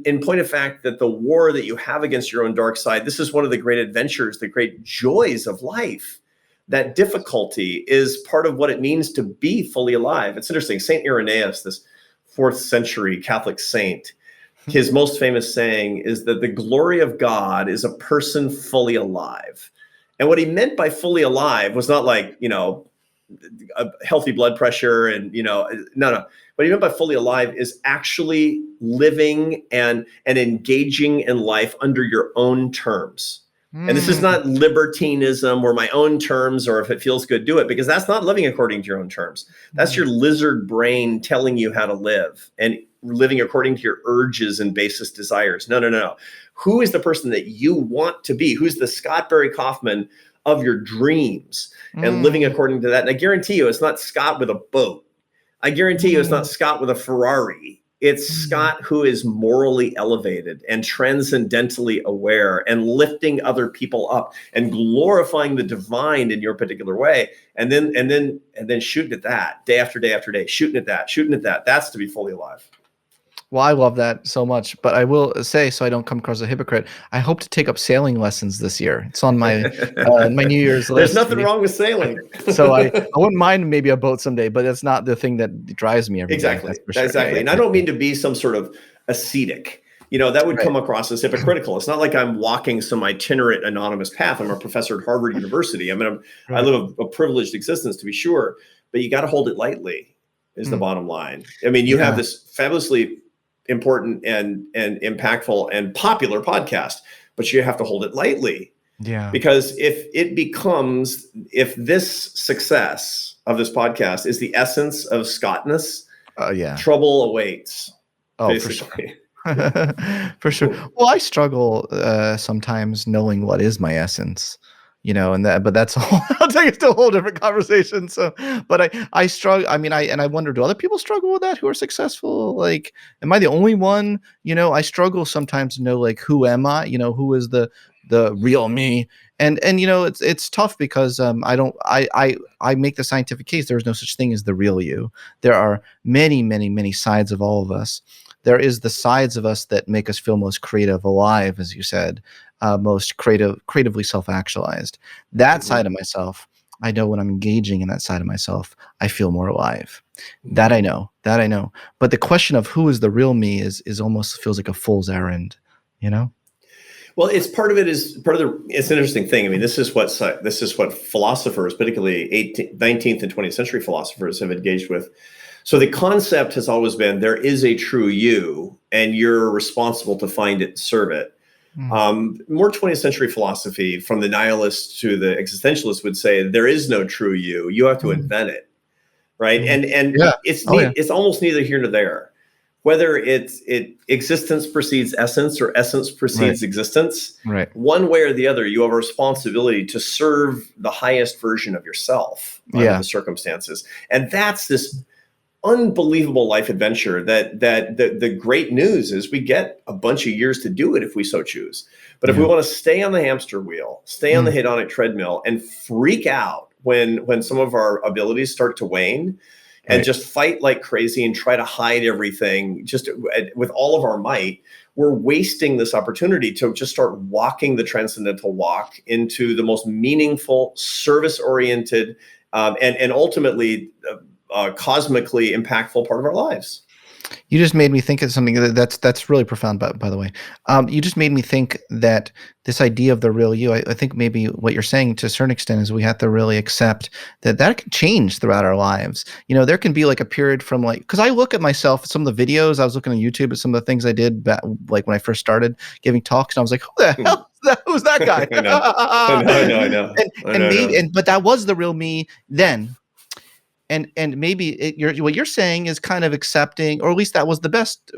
in point of fact, that the war that you have against your own dark side, this is one of the great adventures, the great joys of life. That difficulty is part of what it means to be fully alive. It's interesting. Saint Irenaeus, this 4th century Catholic saint, his most famous saying is that the glory of God is a person fully alive. And what he meant by fully alive was not like, a healthy blood pressure and, no. What he meant by fully alive is actually living and engaging in life under your own terms. And this is not libertinism or my own terms, or if it feels good, do it, because that's not living according to your own terms. That's your lizard brain telling you how to live and living according to your urges and basest desires. No. Who is the person that you want to be? Who's the Scott Barry Kaufman of your dreams, and living according to that? And I guarantee you, it's not Scott with a boat. I guarantee you, it's not Scott with a Ferrari. It's Scott who is morally elevated and transcendentally aware and lifting other people up and glorifying the divine in your particular way. And then shooting at that day after day after day, shooting at that. That's to be fully alive. Well, I love that so much, but I will say, so I don't come across a hypocrite, I hope to take up sailing lessons this year. It's on my my New Year's list. There's nothing wrong with sailing. So I wouldn't mind maybe a boat someday, but that's not the thing that drives me every day. Exactly. And I don't mean to be some sort of ascetic. That would come across as hypocritical. It's not like I'm walking some itinerant anonymous path. I'm a professor at Harvard University. I live a privileged existence, to be sure, but you got to hold it lightly is the bottom line. I mean, you have this fabulously important and impactful and popular podcast, but you have to hold it lightly. Because if this success of this podcast is the essence of Scottness, trouble awaits. Basically. For sure. Well, I struggle sometimes knowing what is my essence. But that's I'll take it to a whole different conversation. So, but I struggle. I mean, I wonder, do other people struggle with that who are successful? Like, am I the only one? I struggle sometimes to know, like, who am I? Who is the real me? And it's tough because I make the scientific case. There is no such thing as the real you. There are many, many, many sides of all of us. There is the sides of us that make us feel most creative, alive, as you said. Most creatively self-actualized. That side of myself, I know when I'm engaging in that side of myself, I feel more alive. That I know. But the question of who is the real me is almost feels like a fool's errand, Well, it's an interesting thing. I mean, this is what philosophers, particularly 19th and 20th century philosophers, have engaged with. So the concept has always been there is a true you, and you're responsible to find it and serve it. More 20th century philosophy, from the nihilist to the existentialist, would say there is no true you. You have to invent it, right? And it's almost neither here nor there. Whether existence precedes essence or essence precedes existence, one way or the other, you have a responsibility to serve the highest version of yourself under the circumstances, and that's this unbelievable life adventure that the great news is we get a bunch of years to do it if we so choose. But if we want to stay on the hamster wheel, stay on the hedonic treadmill, and freak out when some of our abilities start to wane, and just fight like crazy and try to hide everything just with all of our might, we're wasting this opportunity to just start walking the transcendental walk into the most meaningful, service-oriented, and ultimately cosmically impactful part of our lives. You just made me think of something that's really profound, by the way. You just made me think that this idea of the real you, I think maybe what you're saying to a certain extent is we have to really accept that can change throughout our lives. There can be like a period from because I look at myself, some of the videos, I was looking on YouTube at some of the things I did back, like when I first started giving talks, and I was like, who the hell who's that guy? I know. But that was the real me then. And maybe what you're saying is kind of accepting, or at least that was the best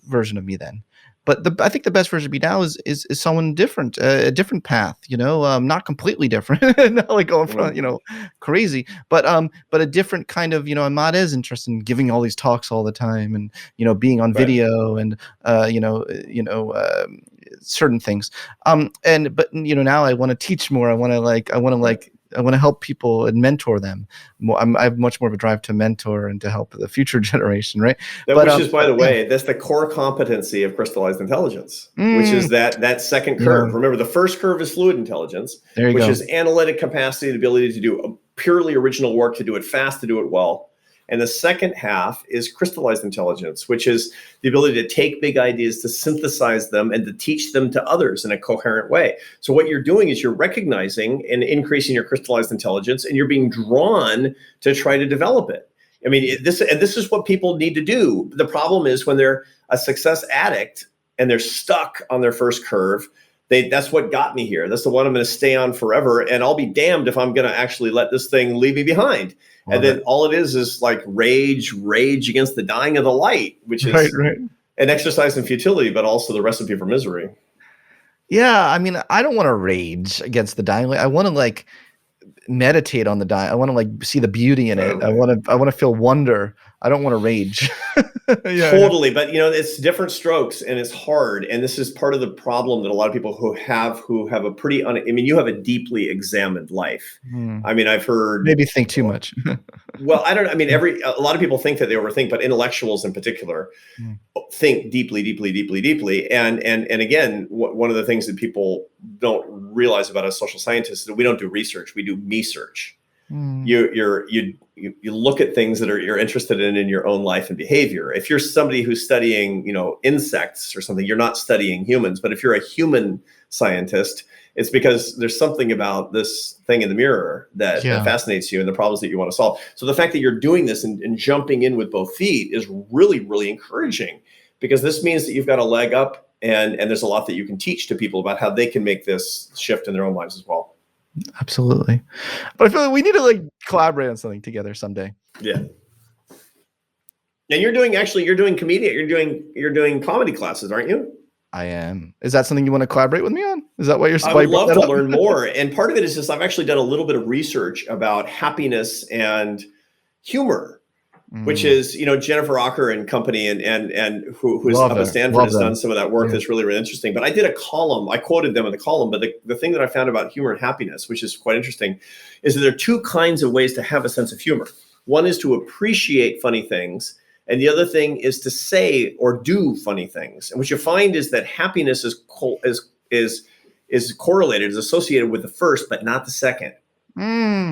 version of me then. But I think the best version of me now is someone different, a different path, not completely different, not like going from, crazy, but a different kind of, I'm not as interested in giving all these talks all the time and, being on video and, certain things. But now I want to teach more. I want to help people and mentor them more. I have much more of a drive to mentor and to help the future generation, right? Which is, by the way, that's the core competency of crystallized intelligence, which is that second curve. Yeah. Remember, the first curve is fluid intelligence, which is analytic capacity, the ability to do a purely original work, to do it fast, to do it well. And the second half is crystallized intelligence, which is the ability to take big ideas, to synthesize them, and to teach them to others in a coherent way. So what you're doing is you're recognizing and increasing your crystallized intelligence, and you're being drawn to try to develop it. I mean, this is what people need to do. The problem is when they're a success addict and they're stuck on their first curve, that's what got me here. That's the one I'm going to stay on forever. And I'll be damned if I'm going to actually let this thing leave me behind. And then all it is like rage against the dying of the light, which is an exercise in futility, but also the recipe for misery. Yeah. I mean, I don't want to rage against the dying light. I want to meditate on the dying. I want to see the beauty in it. I want to feel wonder. I don't want to rage. Totally. But it's different strokes and it's hard. And this is part of the problem that a lot of people who have a pretty, you have a deeply examined life. I mean, I've heard. Maybe think too much. Well, I don't know. I mean, a lot of people think that they overthink, but intellectuals in particular think deeply. And again, one of the things that people don't realize about us social scientists is that we don't do research. We do me-search. You look at things that you're interested in your own life and behavior. If you're somebody who's studying, insects or something, you're not studying humans. But if you're a human scientist, it's because there's something about this thing in the mirror that fascinates you and the problems that you want to solve. So the fact that you're doing this and jumping in with both feet is really, really encouraging, because this means that you've got a leg up, and there's a lot that you can teach to people about how they can make this shift in their own lives as well. Absolutely. But I feel like we need to collaborate on something together someday. Yeah. And you're doing comedy classes, aren't you? I am. Is that something you want to collaborate with me on? Is that what you're saying? I would love to learn more. And part of it is just, I've actually done a little bit of research about happiness and humor, which is, Jennifer Ocker and company and who's up at Stanford has done some of that work that's really, really interesting. But I did a column, I quoted them in the column, but the thing that I found about humor and happiness, which is quite interesting, is that there are two kinds of ways to have a sense of humor. One is to appreciate funny things, and the other thing is to say or do funny things. And what you find is that happiness is correlated, is associated with the first, but not the second.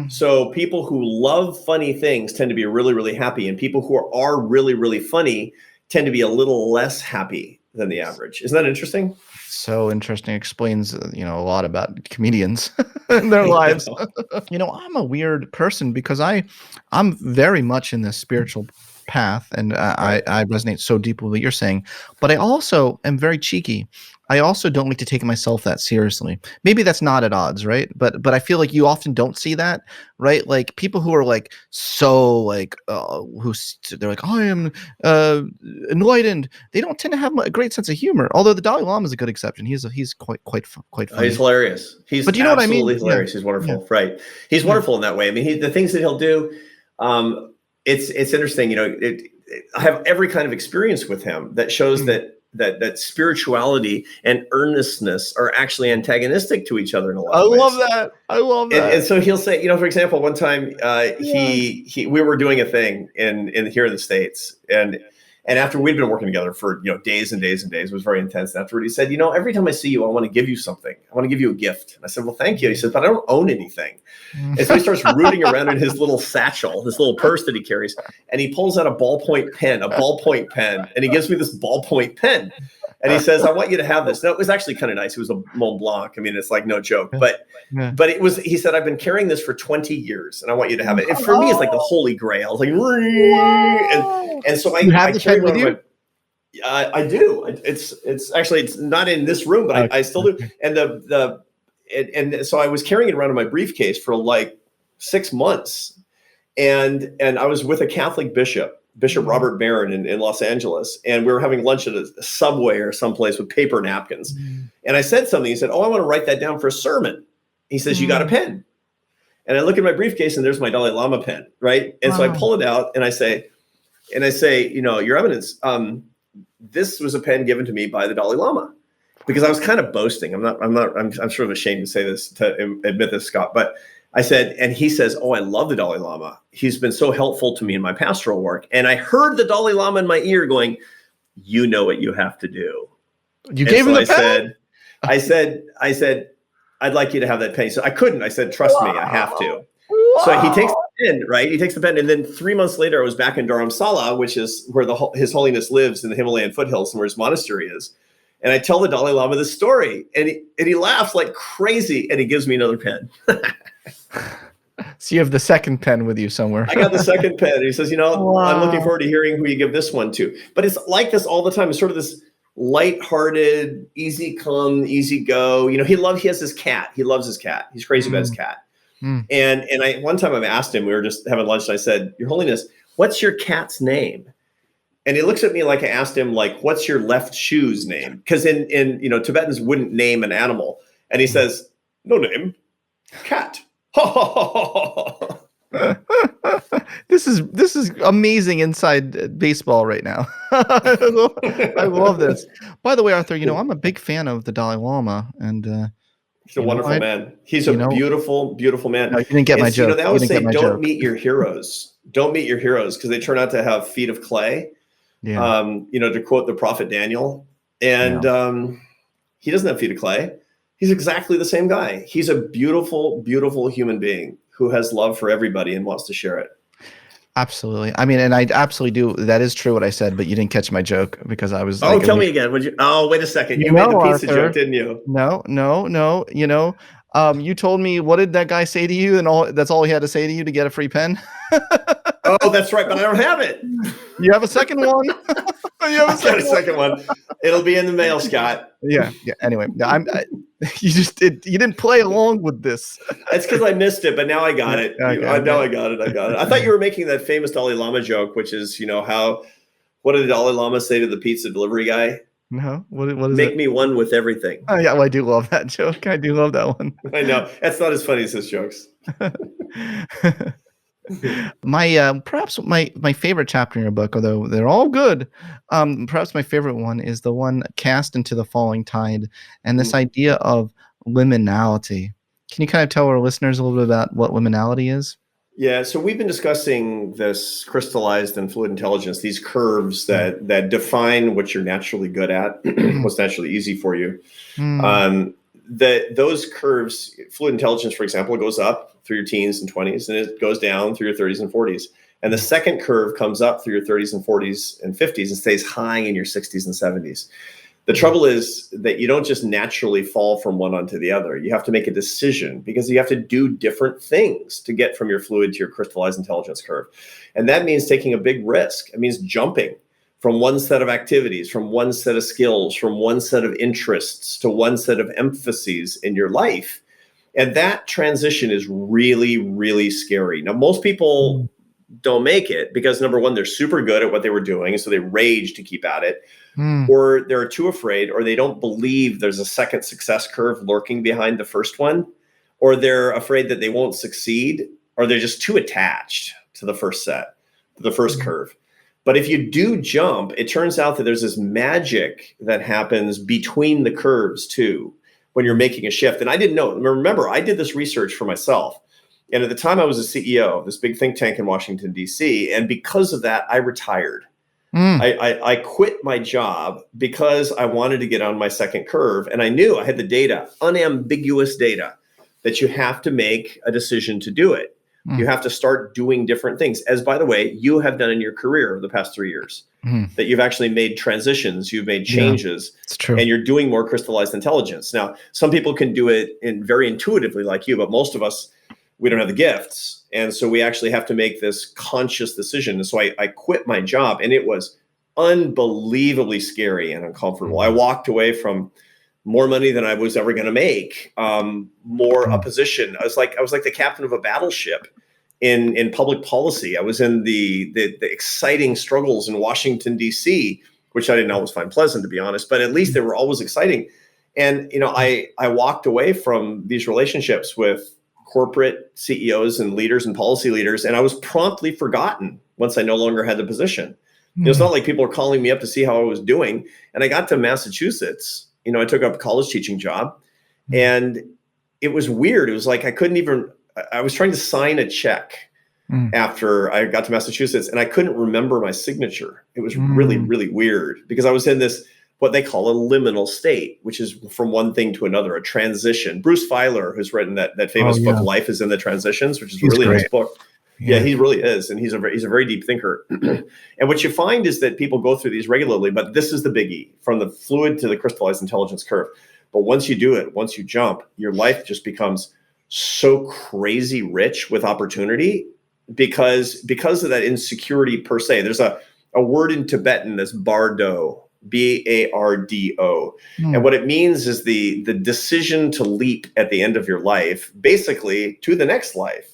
So people who love funny things tend to be really, really happy, and people who are really, really funny tend to be a little less happy than the average. Isn't that interesting? So interesting. Explains, a lot about comedians and their lives. I'm a weird person because I'm very much in the spiritual path, and I resonate so deeply with what you're saying, but I also am very cheeky. I also don't like to take myself that seriously. Maybe that's not at odds, right? But I feel like you often don't see that, right? Like people who are they're like, I am enlightened. They don't tend to have a great sense of humor. Although the Dalai Lama is a good exception. He's quite funny. He's hilarious. But you know what I mean? Hilarious. Yeah. He's wonderful, right? He's wonderful in that way. I mean, the things that he'll do. It's interesting. I have every kind of experience with him that shows that spirituality and earnestness are actually antagonistic to each other in a lot of ways. I love that. And so he'll say, for example, one time we were doing a thing in here in the States, and after we'd been working together for days and days and days, it was very intense. And afterward, he said, every time I see you, I want to give you something. I want to give you a gift. And I said, well, thank you. He said, but I don't own anything. And so he starts rooting around in his little satchel, this little purse that he carries, and he pulls out a ballpoint pen, and he gives me this ballpoint pen. And he says, I want you to have this. Now, it was actually kind of nice. It was a Mont Blanc. I mean, it's like no joke. But it was, he said, I've been carrying this for 20 years and I want you to have it. And for me, it's like the holy grail. It's like, and so I carry it with you. I do. It's not in this room, but I still do. And and so I was carrying it around in my briefcase for like 6 months. And I was with a Catholic bishop Bishop Robert Barron in Los Angeles. And we were having lunch at a Subway or someplace with paper napkins. And I said something. He said, "Oh, I want to write that down for a sermon." He says, "You got a pen?" And I look in my briefcase and there's my Dalai Lama pen, right? And so I pull it out and I say, Your Eminence, this was a pen given to me by the Dalai Lama, because I was kind of boasting. I'm sort of ashamed to say this, to admit this, Scott, but I said, and he says, "Oh, I love the Dalai Lama. He's been so helpful to me in my pastoral work." And I heard the Dalai Lama in my ear going, "You know what you have to do." You gave him the pen? I said, "I'd like you to have that pen." He said, "I couldn't." I said, "Trust me, I have to." So he takes the pen, right? He takes the pen. And then 3 months later, I was back in Dharamsala, which is where His Holiness lives in the Himalayan foothills and where his monastery is. And I tell the Dalai Lama this story, and he laughs like crazy, and he gives me another pen. So you have the second pen with you somewhere. I got the second pen. And he says, "I'm looking forward to hearing who you give this one to." But it's like this all the time. It's sort of this lighthearted, easy come, easy go. He has his cat. He loves his cat. He's crazy about his cat. And one time I've asked him, we were just having lunch, and I said, "Your Holiness, what's your cat's name?" And he looks at me like I asked him, like, "What's your left shoe's name?" Because in Tibetans wouldn't name an animal. And he says, "No name, cat." This is amazing inside baseball right now. I love this. By the way, Arthur, I'm a big fan of the Dalai Lama, and he's a wonderful man. He's a beautiful, beautiful man. No, you didn't get my joke. They always say, "Don't meet your heroes. Don't meet your heroes," because they turn out to have feet of clay. Yeah. To quote the prophet Daniel, and he doesn't have feet of clay. He's exactly the same guy. He's a beautiful, beautiful human being who has love for everybody and wants to share it. Absolutely. I mean, and I absolutely do. That is true what I said, but you didn't catch my joke because I was. Tell me again. Would you? Oh, wait a second. You made the pizza joke, didn't you? No. You told me, what did that guy say to you? And that's all he had to say to you to get a free pen. Oh, that's right, but I don't have it. You have a second one? I got a second one. It'll be in the mail, Scott. Yeah. Anyway, you didn't play along with this. It's because I missed it, but now I got it. I got it. I thought you were making that famous Dalai Lama joke, which is, what did the Dalai Lama say to the pizza delivery guy? No, what is Make me one with everything. Oh yeah, well, I do love that joke. I do love that one. I know. That's not as funny as his jokes. Perhaps my favorite chapter in your book, although they're all good, perhaps my favorite one is the one, Cast into the Falling Tide, and this idea of liminality. Can you kind of tell our listeners a little bit about what liminality is? Yeah, so we've been discussing this crystallized and fluid intelligence, these curves that define what you're naturally good at, what's naturally easy for you. Those curves, fluid intelligence, for example, goes up through your teens and 20s, and it goes down through your 30s and 40s. And the second curve comes up through your 30s and 40s and 50s and stays high in your 60s and 70s. The trouble is that you don't just naturally fall from one onto the other. You have to make a decision because you have to do different things to get from your fluid to your crystallized intelligence curve. And that means taking a big risk. It means jumping from one set of activities, from one set of skills, from one set of interests to one set of emphases in your life. And that transition is really, really scary. Now, most people don't make it because, number one, they're super good at what they were doing, so they rage to keep at it. Or they're too afraid, or they don't believe there's a second success curve lurking behind the first one, or they're afraid that they won't succeed, or they're just too attached to the first curve. But if you do jump, it turns out that there's this magic that happens between the curves too, when you're making a shift. And I didn't know. Remember, I did this research for myself. And at the time I was a CEO of this big think tank in Washington, D.C. And because of that, I retired. I quit my job because I wanted to get on my second curve. And I knew I had the data, unambiguous data, that you have to make a decision to do it. You have to start doing different things, as, by the way, you have done in your career the past 3 years, that you've actually made transitions, you've made changes, it's true. And you're doing more crystallized intelligence. Now, some people can do it very intuitively like you, but most of us, we don't have the gifts. And so we actually have to make this conscious decision. And so I quit my job, and it was unbelievably scary and uncomfortable. I walked away from more money than I was ever going to make, more a position. I was like the captain of a battleship, in public policy. I was in the exciting struggles in Washington, D.C., which I didn't always find pleasant, to be honest, but at least they were always exciting. And, I walked away from these relationships with corporate CEOs and leaders and policy leaders, and I was promptly forgotten once I no longer had the position. It's not like people were calling me up to see how I was doing. And I got to Massachusetts, I took up a college teaching job, and it was weird. It was like I was trying to sign a check after I got to Massachusetts, and I couldn't remember my signature. It was really, really weird because I was in this, what they call a liminal state, which is from one thing to another, a transition. Bruce Feiler, who's written that famous book, Life is in the Transitions, which is a really nice book. Yeah, he really is. And he's a very deep thinker. And what you find is that people go through these regularly, but this is the biggie, from the fluid to the crystallized intelligence curve. But once you do it, once you jump, your life just becomes so crazy rich with opportunity because of that insecurity per se. There's a word in Tibetan that's bardo, B-A-R-D-O. And what it means is the decision to leap at the end of your life, basically to the next life.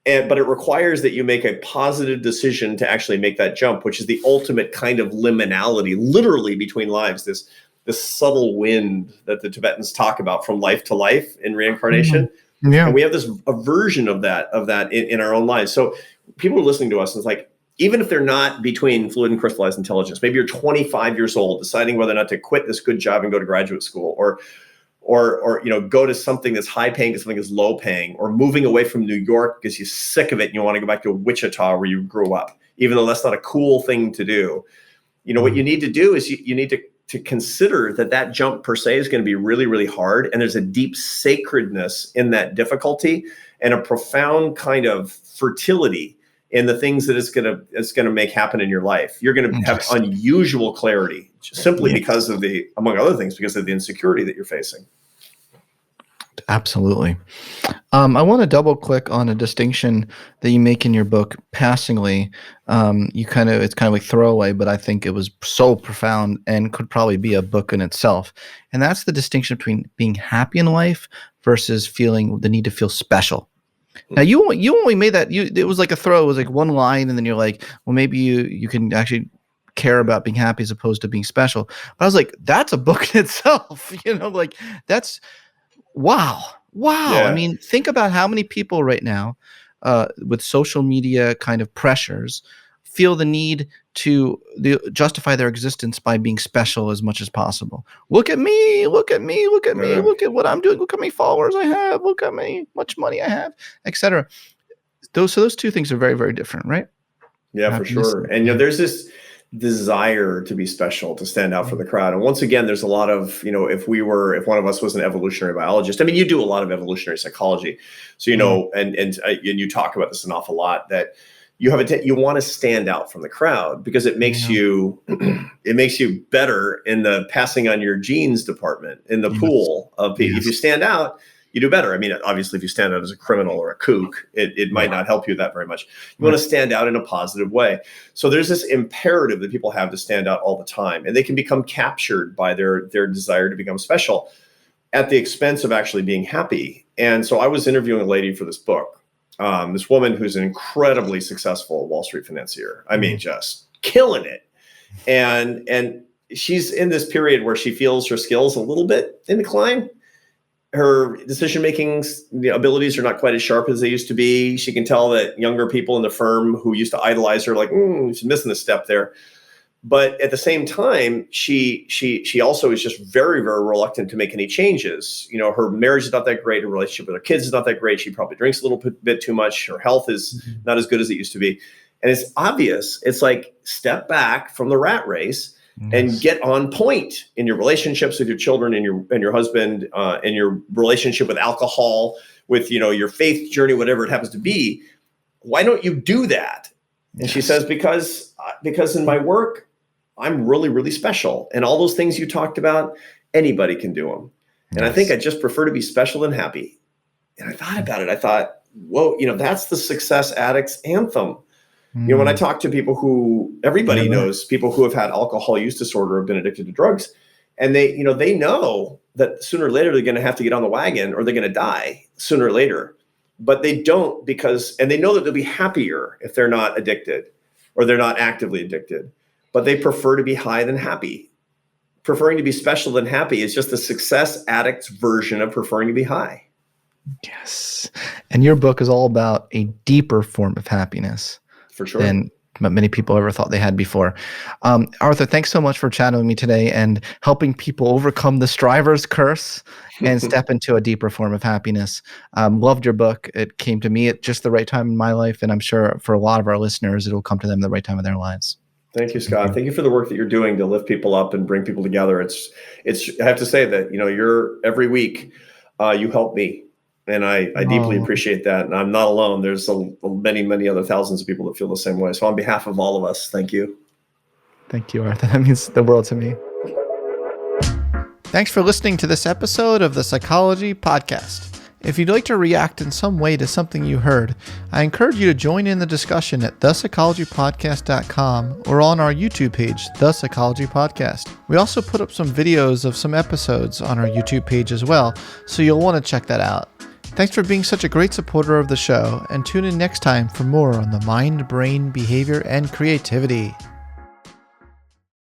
But it requires that you make a positive decision to actually make that jump, which is the ultimate kind of liminality, literally between lives, this subtle wind that the Tibetans talk about from life to life in reincarnation. Yeah. And we have this aversion of that in our own lives. So people are listening to us, and it's like, even if they're not between fluid and crystallized intelligence, maybe you're 25 years old, deciding whether or not to quit this good job and go to graduate school, or go to something that's high paying to something that's low paying, or moving away from New York because you're sick of it and you want to go back to Wichita where you grew up, even though that's not a cool thing to do. What you need to do is you need to consider that jump per se is going to be really, really hard. And there's a deep sacredness in that difficulty and a profound kind of fertility in the things that it's going to make happen in your life. You're going to have unusual clarity simply because of among other things, because of the insecurity that you're facing. Absolutely. I want to double click on a distinction that you make in your book, Passingly. It's kind of like throwaway, but I think it was so profound and could probably be a book in itself. And that's the distinction between being happy in life versus feeling the need to feel special. Now you only made that, it was like a throw. It was like one line, and then you're like, well, maybe you can actually care about being happy as opposed to being special. But I was like, that's a book in itself. That's wow. Yeah. I mean, think about how many people right now with social media kind of pressures feel the need to justify their existence by being special as much as possible. Look at me, look at what I'm doing, look at me followers I have, look at me, much money I have, etc. Those two things are very, very different, right? Yeah, for sure. And there's this desire to be special, to stand out for the crowd. And once again, there's a lot of, if one of us was an evolutionary biologist, I mean, you do a lot of evolutionary psychology. So, and you talk about this an awful lot, that you want to stand out from the crowd because it makes you better in the passing on your genes department in the pool of people. If you stand out, you do better. I mean, obviously, if you stand out as a criminal or a kook, it might not help you that very much. You want to stand out in a positive way. So there's this imperative that people have to stand out all the time, and they can become captured by their desire to become special at the expense of actually being happy. And so I was interviewing a lady for this book, this woman who's an incredibly successful Wall Street financier. I mean, just killing it. And she's in this period where she feels her skills a little bit in decline. Her decision-making abilities are not quite as sharp as they used to be. She can tell that younger people in the firm who used to idolize her, like, she's missing a step there. But at the same time, she also is just very, very reluctant to make any changes. Her marriage is not that great. Her relationship with her kids is not that great. She probably drinks a little bit too much. Her health is not as good as it used to be. And it's obvious. It's like, step back from the rat race and get on point in your relationships with your children and your husband, and your relationship with alcohol, with your faith journey, whatever it happens to be. Why don't you do that? And she says, because in my work, I'm really, really special, and all those things you talked about, anybody can do them. And I think I just prefer to be special than happy. And I thought about it. I thought, whoa, that's the success addict's anthem. When I talk to people who everybody knows, people who have had alcohol use disorder, have been addicted to drugs, and they know that sooner or later they're going to have to get on the wagon, or they're going to die sooner or later. but they don't and they know that they'll be happier if they're not addicted or they're not actively addicted, but they prefer to be high than happy. Preferring to be special than happy is just the success addict's version of preferring to be high. Yes. And your book is all about a deeper form of happiness. For sure. Than many people ever thought they had before. Arthur, thanks so much for chatting with me today and helping people overcome the striver's curse and step into a deeper form of happiness. Loved your book. It came to me at just the right time in my life, and I'm sure for a lot of our listeners, it'll come to them at the right time of their lives. Thank you, Scott. Thank you for the work that you're doing to lift people up and bring people together. It's. I have to say that, you're every week, you help me. And I deeply appreciate that. And I'm not alone. There's many, many other thousands of people that feel the same way. So on behalf of all of us, thank you. Thank you, Arthur. That means the world to me. Thanks for listening to this episode of the Psychology Podcast. If you'd like to react in some way to something you heard, I encourage you to join in the discussion at thepsychologypodcast.com or on our YouTube page, The Psychology Podcast. We also put up some videos of some episodes on our YouTube page as well, so you'll want to check that out. Thanks for being such a great supporter of the show, and tune in next time for more on the mind, brain, behavior, and creativity.